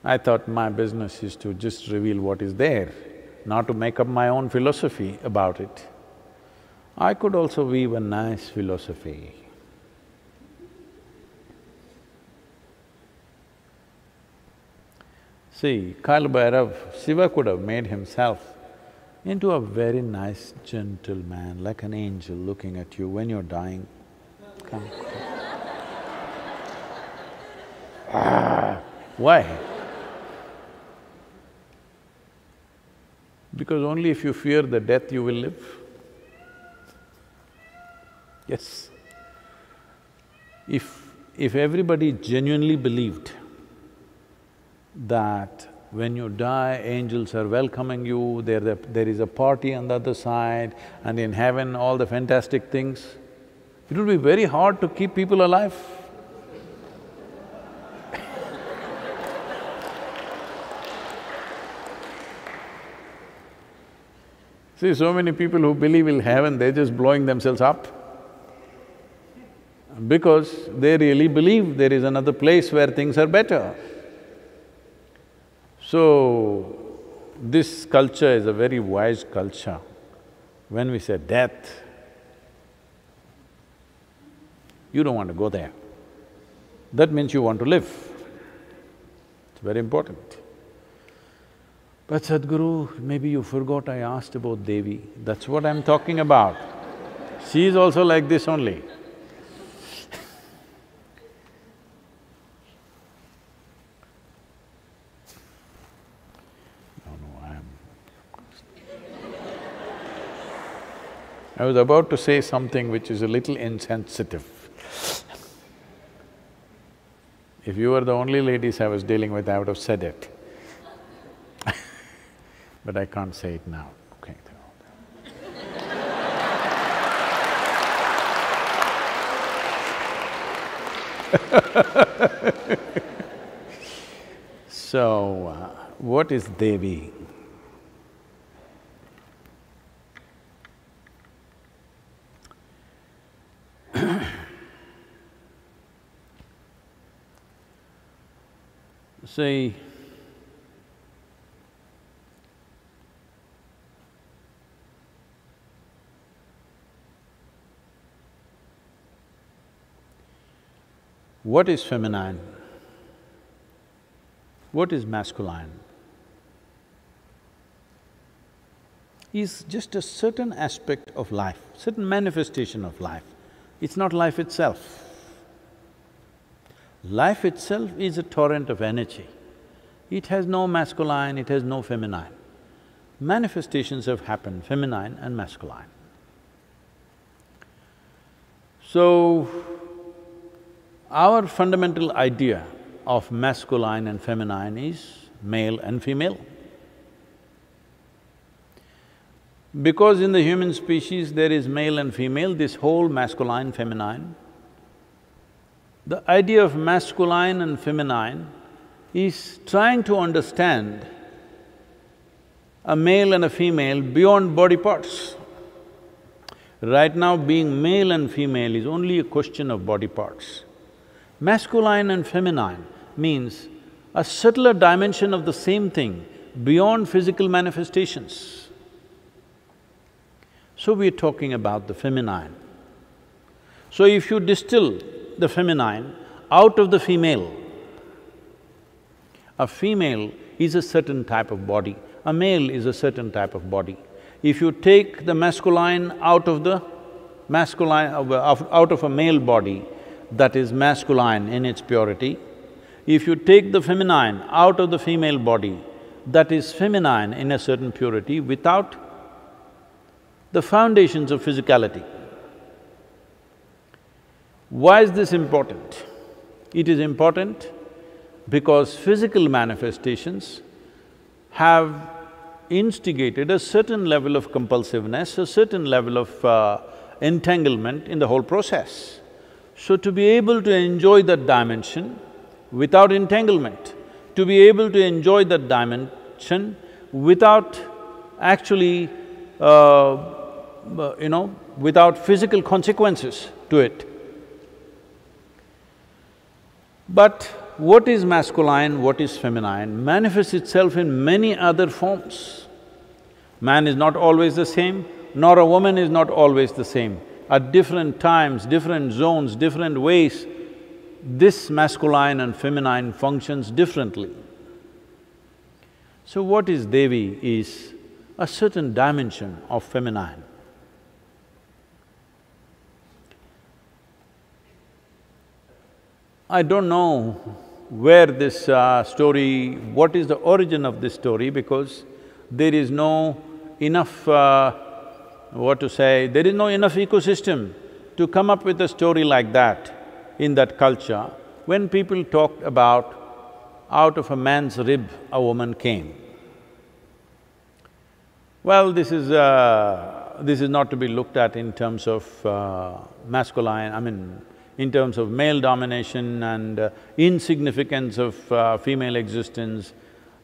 I thought my business is to just reveal what is there, not to make up my own philosophy about it. I could also weave a nice philosophy. See, Kalabayrava, Shiva could have made himself into a very nice gentleman, like an angel looking at you when you're dying. Come. Why? Because only if you fear the death you will live. Yes. If everybody genuinely believed that when you die, angels are welcoming you, there is a party on the other side, and in heaven all the fantastic things, it would be very hard to keep people alive. See, so many people who believe in heaven, they're just blowing themselves up because they really believe there is another place where things are better. So, this culture is a very wise culture. When we say death, you don't want to go there. That means you want to live. It's very important. But Sadhguru, maybe you forgot I asked about Devi, that's what I'm talking about. She is also like this only. I was about to say something which is a little insensitive. If you were the only ladies I was dealing with, I would have said it. But I can't say it now, okay. So, what is Devi? See, What is feminine? What is masculine? Is just a certain aspect of life, certain manifestation of life. It's not life itself. Life itself is a torrent of energy. It has no masculine, it has no feminine. Manifestations have happened, feminine and masculine. So, our fundamental idea of masculine and feminine is male and female. Because in the human species there is male and female, this whole masculine, feminine, the idea of masculine and feminine is trying to understand a male and a female beyond body parts. Right now, being male and female is only a question of body parts. Masculine and feminine means a subtler dimension of the same thing beyond physical manifestations. So we're talking about the feminine. So if you distill the feminine out of the female, a female is a certain type of body, a male is a certain type of body. If you take the masculine out of the out of a male body, that is masculine in its purity. If you take the feminine out of the female body, that is feminine in a certain purity without the foundations of physicality. Why is this important? It is important because physical manifestations have instigated a certain level of compulsiveness, a certain level of entanglement in the whole process. So to be able to enjoy that dimension without entanglement, to be able to enjoy that dimension without actually, without physical consequences to it. But what is masculine, what is feminine manifests itself in many other forms. Man is not always the same, nor a woman is not always the same. At different times, different zones, different ways, this masculine and feminine functions differently. So what is Devi is a certain dimension of feminine. I don't know where this story… what is the origin of this story, because there is no enough… there is no enough ecosystem to come up with a story like that in that culture. When people talked about out of a man's rib a woman came, well, this is not to be looked at in terms of masculine, in terms of male domination and insignificance of female existence.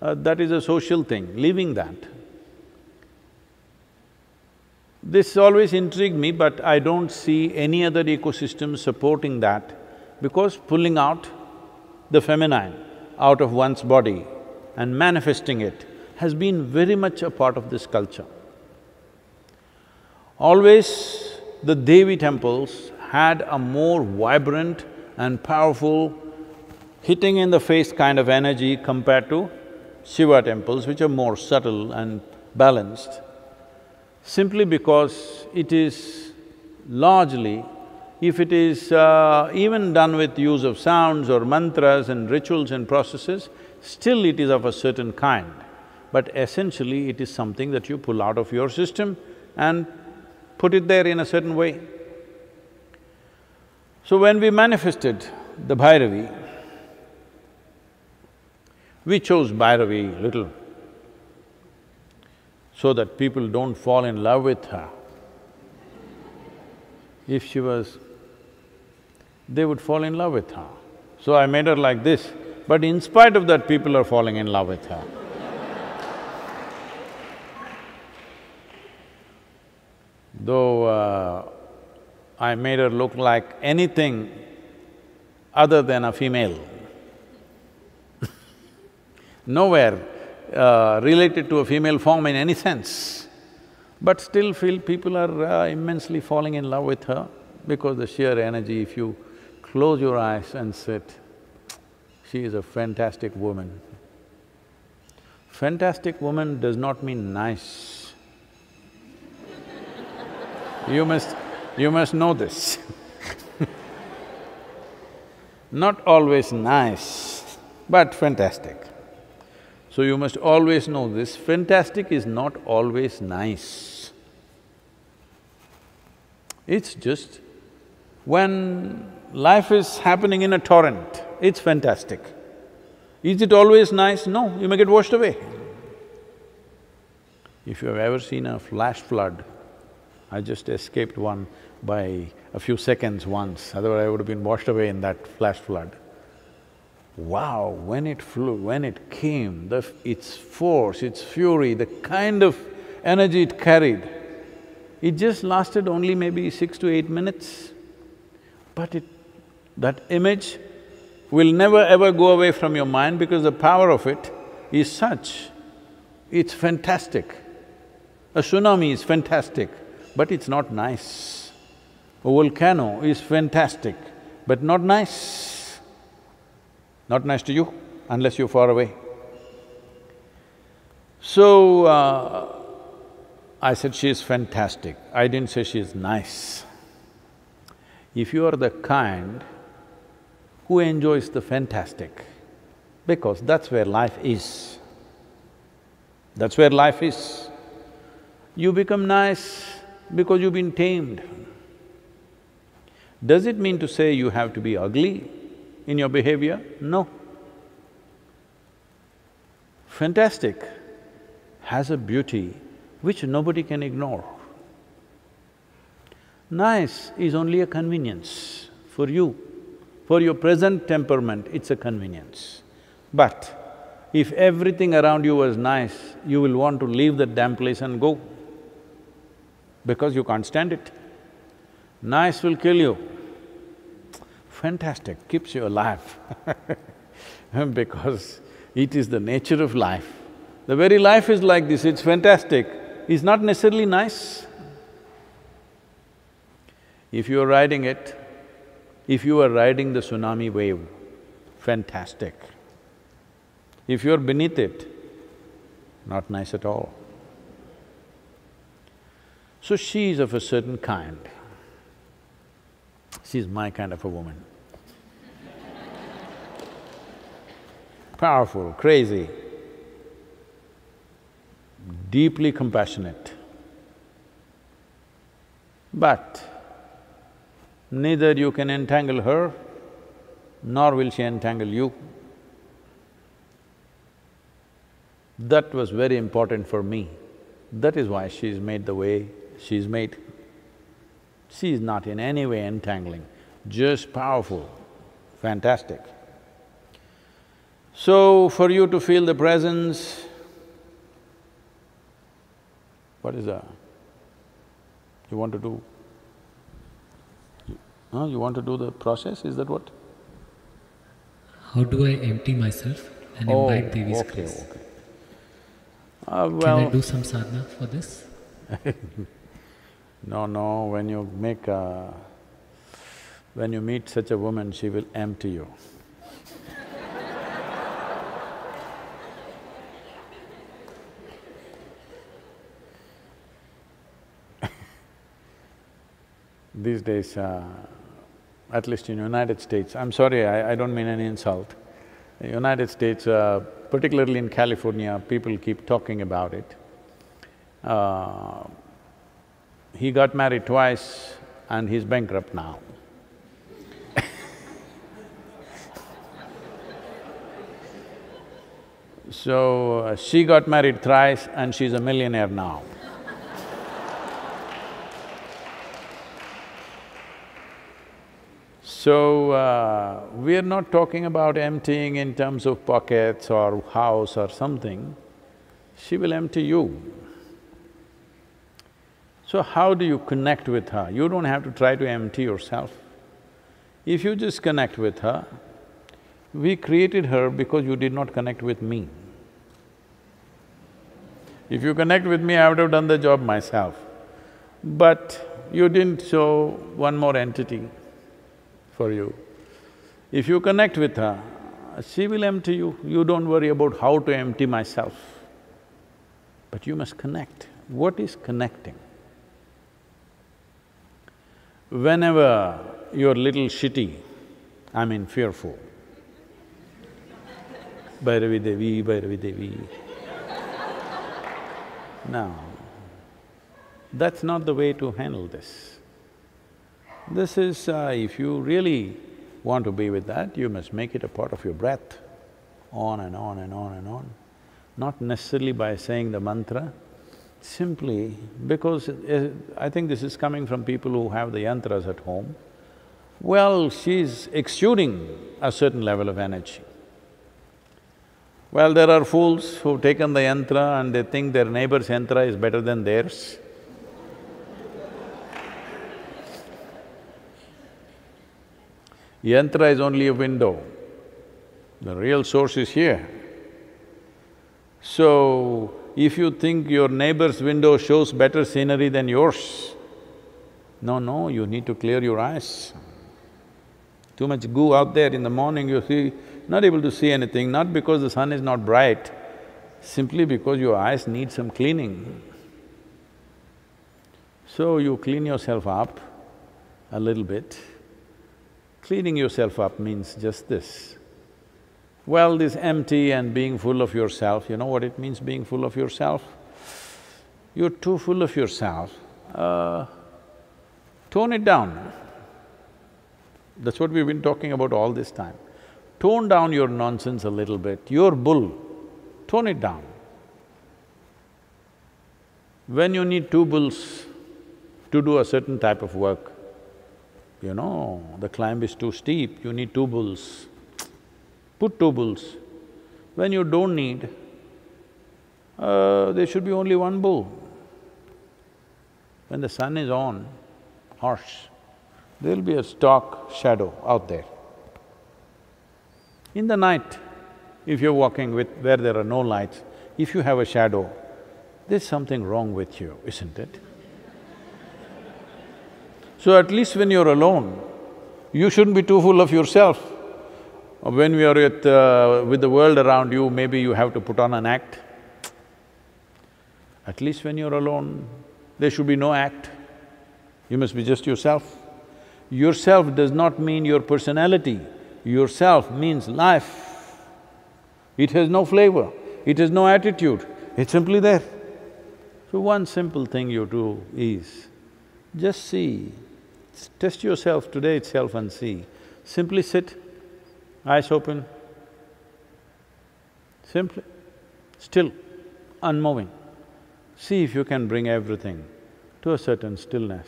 That is a social thing, leaving that. This always intrigued me, but I don't see any other ecosystem supporting that, because pulling out the feminine out of one's body and manifesting it has been very much a part of this culture. Always the Devi temples had a more vibrant and powerful, hitting in the face kind of energy compared to Shiva temples, which are more subtle and balanced. Simply because it is largely, if it is even done with use of sounds or mantras and rituals and processes, still it is of a certain kind. But essentially it is something that you pull out of your system and put it there in a certain way. So when we manifested the Bhairavi, we chose Bhairavi little so that people don't fall in love with her. If she was… they would fall in love with her. So I made her like this, but in spite of that, people are falling in love with her. Though I made her look like anything other than a female. Nowhere related to a female form in any sense, but still feel people are immensely falling in love with her because the sheer energy, if you close your eyes and sit, she is a fantastic woman. Fantastic woman does not mean nice. You must know this. Not always nice, but fantastic. So you must always know this, fantastic is not always nice. It's just when life is happening in a torrent, it's fantastic. Is it always nice? No, you may get washed away. If you have ever seen a flash flood, I just escaped one by a few seconds once, otherwise I would have been washed away in that flash flood. Wow, when it flew, when it came, its force, its fury, the kind of energy it carried, it just lasted only maybe 6 to 8 minutes. But that image will never ever go away from your mind because the power of it is such, it's fantastic. A tsunami is fantastic, but it's not nice. A volcano is fantastic, but not nice. Not nice to you, unless you're far away. So, I said she is fantastic, I didn't say she is nice. If you are the kind who enjoys the fantastic, because that's where life is. That's where life is. You become nice because you've been tamed. Does it mean to say you have to be ugly in your behavior? No. Fantastic has a beauty which nobody can ignore. Nice is only a convenience for you. For your present temperament, it's a convenience. But if everything around you was nice, you will want to leave that damn place and go, because you can't stand it. Nice will kill you. Fantastic keeps you alive because it is the nature of life. The very life is like this, it's fantastic, it's not necessarily nice. If you are riding it, if you are riding the tsunami wave, fantastic. If you are beneath it, not nice at all. So she is of a certain kind. She's my kind of a woman. Powerful, crazy, deeply compassionate. But neither you can entangle her, nor will she entangle you. That was very important for me. That is why she's made the way she's made. She is not in any way entangling, just powerful, fantastic. So, for you to feel the presence, what is that? You want to do… you want to do the process, is that what? How do I empty myself and invite Devi's grace? Okay. Can I do some sadhana for this? No, when you meet such a woman, she will empty you. These days, at least in United States, I'm sorry, I don't mean any insult. In United States, particularly in California, people keep talking about it. He got married twice and he's bankrupt now. So, she got married thrice and she's a millionaire now. So, we are not talking about emptying in terms of pockets or house or something. She will empty you. So how do you connect with her? You don't have to try to empty yourself. If you just connect with her, we created her because you did not connect with me. If you connect with me, I would have done the job myself. But you didn't, so one more entity for you. If you connect with her, she will empty you. You don't worry about how to empty myself. But you must connect. What is connecting? Whenever you're little shitty, I mean fearful, Bhairavi Devi, Bhairavi Devi. No, that's not the way to handle this. This is… if you really want to be with that, you must make it a part of your breath, on and on and on and on. Not necessarily by saying the mantra, simply because I think this is coming from people who have the yantras at home. Well, she's exuding a certain level of energy. Well, there are fools who've taken the yantra and they think their neighbor's yantra is better than theirs. Yantra is only a window, the real source is here. So, if you think your neighbor's window shows better scenery than yours, no, you need to clear your eyes. Too much goo out there in the morning, you see, not able to see anything, not because the sun is not bright, simply because your eyes need some cleaning. So you clean yourself up a little bit. Cleaning yourself up means just this. Well, this empty and being full of yourself, you know what it means, being full of yourself? You're too full of yourself, tone it down. That's what we've been talking about all this time. Tone down your nonsense a little bit, your bull, tone it down. When you need two bulls to do a certain type of work, you know, the climb is too steep, you need two bulls. Put two bulls. When you don't need, there should be only one bull. When the sun is on, harsh, there'll be a stark shadow out there. In the night, if you're walking where there are no lights, if you have a shadow, there's something wrong with you, isn't it? So at least when you're alone, you shouldn't be too full of yourself. When we are with the world around you, maybe you have to put on an act. At least when you're alone, there should be no act. You must be just yourself. Yourself does not mean your personality. Yourself means life. It has no flavor, it has no attitude, it's simply there. So one simple thing you do is, just see, test yourself today itself and see. Simply sit, eyes open, simply, still, unmoving. See if you can bring everything to a certain stillness.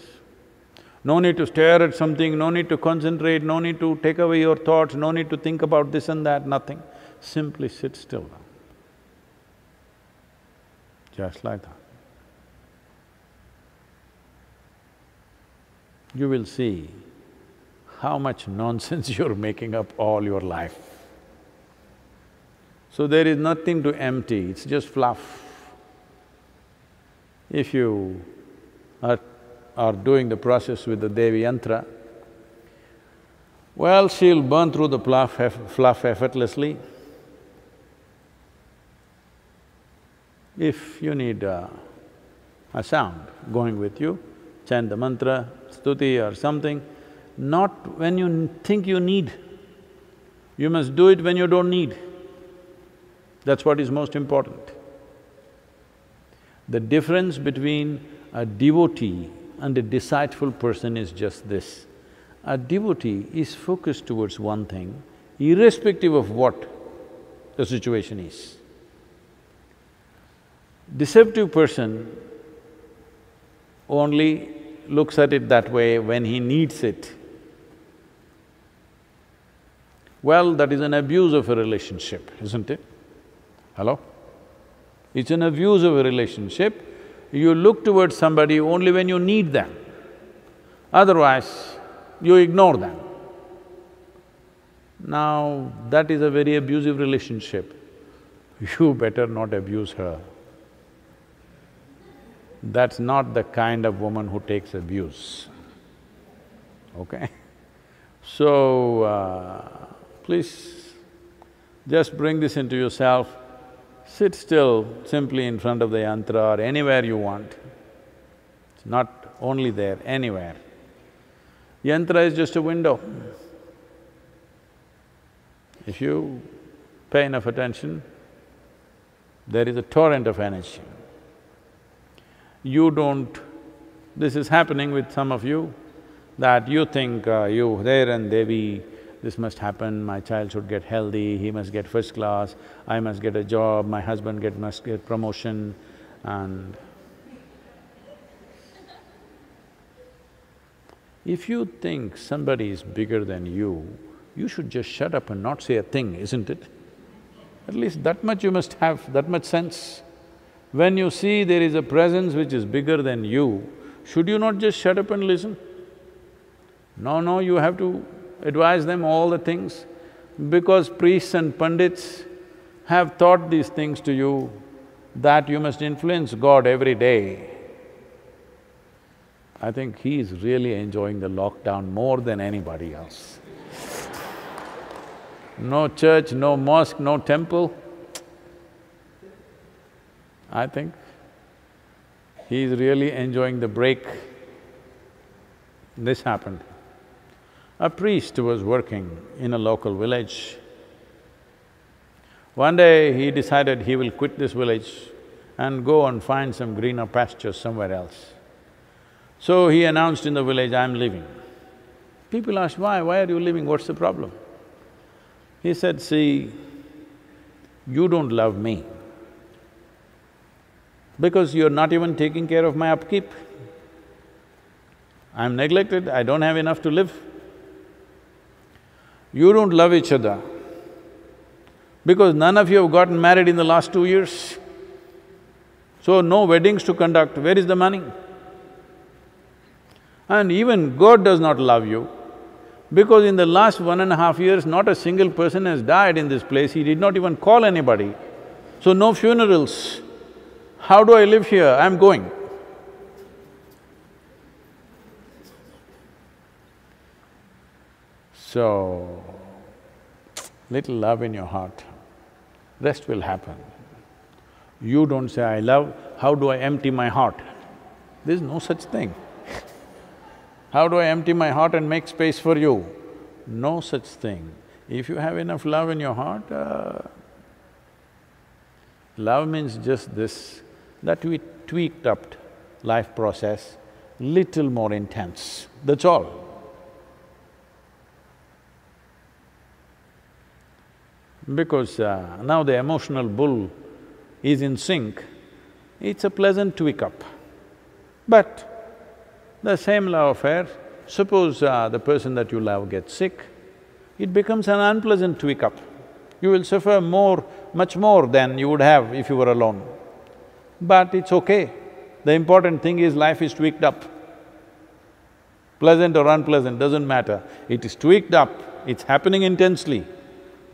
No need to stare at something, no need to concentrate, no need to take away your thoughts, no need to think about this and that, nothing. Simply sit still. Just like that. You will see how much nonsense you're making up all your life. So there is nothing to empty, it's just fluff. If you are doing the process with the Devi yantra, well, she'll burn through the fluff effortlessly. If you need a sound going with you, chant the mantra, stuti or something, not when you think you need. You must do it when you don't need. That's what is most important. The difference between a devotee and a deceitful person is just this. A devotee is focused towards one thing, irrespective of what the situation is. Deceptive person only looks at it that way when he needs it. Well, that is an abuse of a relationship, isn't it? Hello? It's an abuse of a relationship. You look towards somebody only when you need them. Otherwise, you ignore them. Now, that is a very abusive relationship. You better not abuse her. That's not the kind of woman who takes abuse, okay? So, please just bring this into yourself. Sit still simply in front of the yantra or anywhere you want. It's not only there, anywhere. Yantra is just a window. If you pay enough attention, there is a torrent of energy. You don't… This is happening with some of you, that you think you there and Devi, this must happen, my child should get healthy, he must get first class, I must get a job, my husband must get promotion, and… If you think somebody is bigger than you, you should just shut up and not say a thing, isn't it? At least that much you must have, that much sense. When you see there is a presence which is bigger than you, should you not just shut up and listen? No, you have to advise them all the things, because priests and pandits have taught these things to you, that you must influence God every day. I think he is really enjoying the lockdown more than anybody else. No church, no mosque, no temple. I think he is really enjoying the break. This happened. A priest was working in a local village. One day he decided he will quit this village and go and find some greener pastures somewhere else. So he announced in the village, "I'm leaving." People asked, why are you leaving, what's the problem? He said, "See, you don't love me because you're not even taking care of my upkeep. I'm neglected, I don't have enough to live. You don't love each other because none of you have gotten married in the last 2 years. So no weddings to conduct, where is the money? And even God does not love you, because in the last 1.5 years, not a single person has died in this place, he did not even call anybody. So no funerals. How do I live here? I'm going." So, little love in your heart, rest will happen. You don't say, "I love, how do I empty my heart?" There's no such thing. How do I empty my heart and make space for you? No such thing. If you have enough love in your heart, love means just this, that we tweaked up life process, little more intense, that's all. Because now the emotional bull is in sync, it's a pleasant tweak up. But the same love affair, suppose the person that you love gets sick, it becomes an unpleasant tweak up. You will suffer more, much more than you would have if you were alone. But it's okay. The important thing is life is tweaked up. Pleasant or unpleasant, doesn't matter. It is tweaked up, it's happening intensely.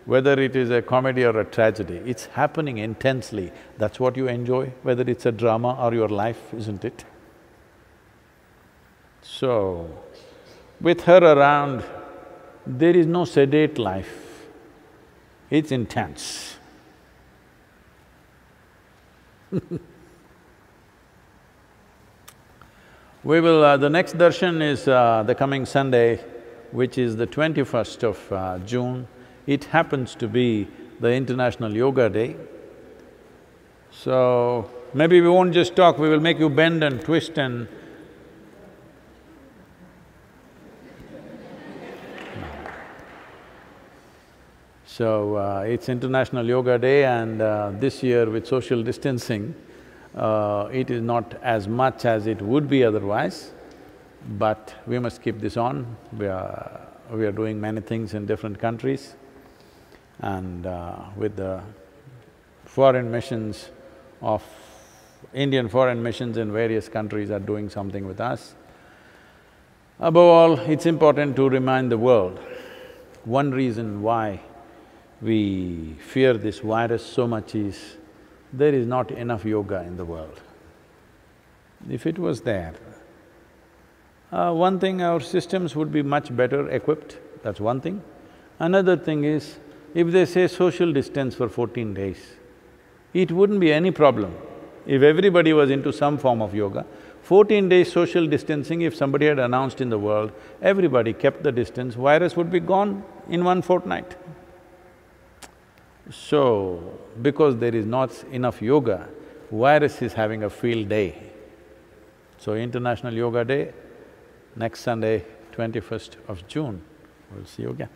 Whether it is a comedy or a tragedy, it's happening intensely. That's what you enjoy, whether it's a drama or your life, isn't it? So, with her around, there is no sedate life, it's intense. The next darshan is the coming Sunday, which is the 21st of June. It happens to be the International Yoga Day. So, maybe we won't just talk, we will make you bend and twist and… So, it's International Yoga Day, and this year with social distancing, it is not as much as it would be otherwise, but we must keep this on. We are doing many things in different countries, and with the foreign missions of… Indian foreign missions in various countries are doing something with us. Above all, it's important to remind the world, one reason why we fear this virus so much is, there is not enough yoga in the world. If it was there, one thing, our systems would be much better equipped, That's one thing. Another thing is, if they say social distance for 14 days, it wouldn't be any problem. If everybody was into some form of yoga, 14 days social distancing, if somebody had announced in the world, everybody kept the distance, virus would be gone in one fortnight. So, because there is not enough yoga, virus is having a field day. So, International Yoga Day, next Sunday, 21st of June, we'll see you again.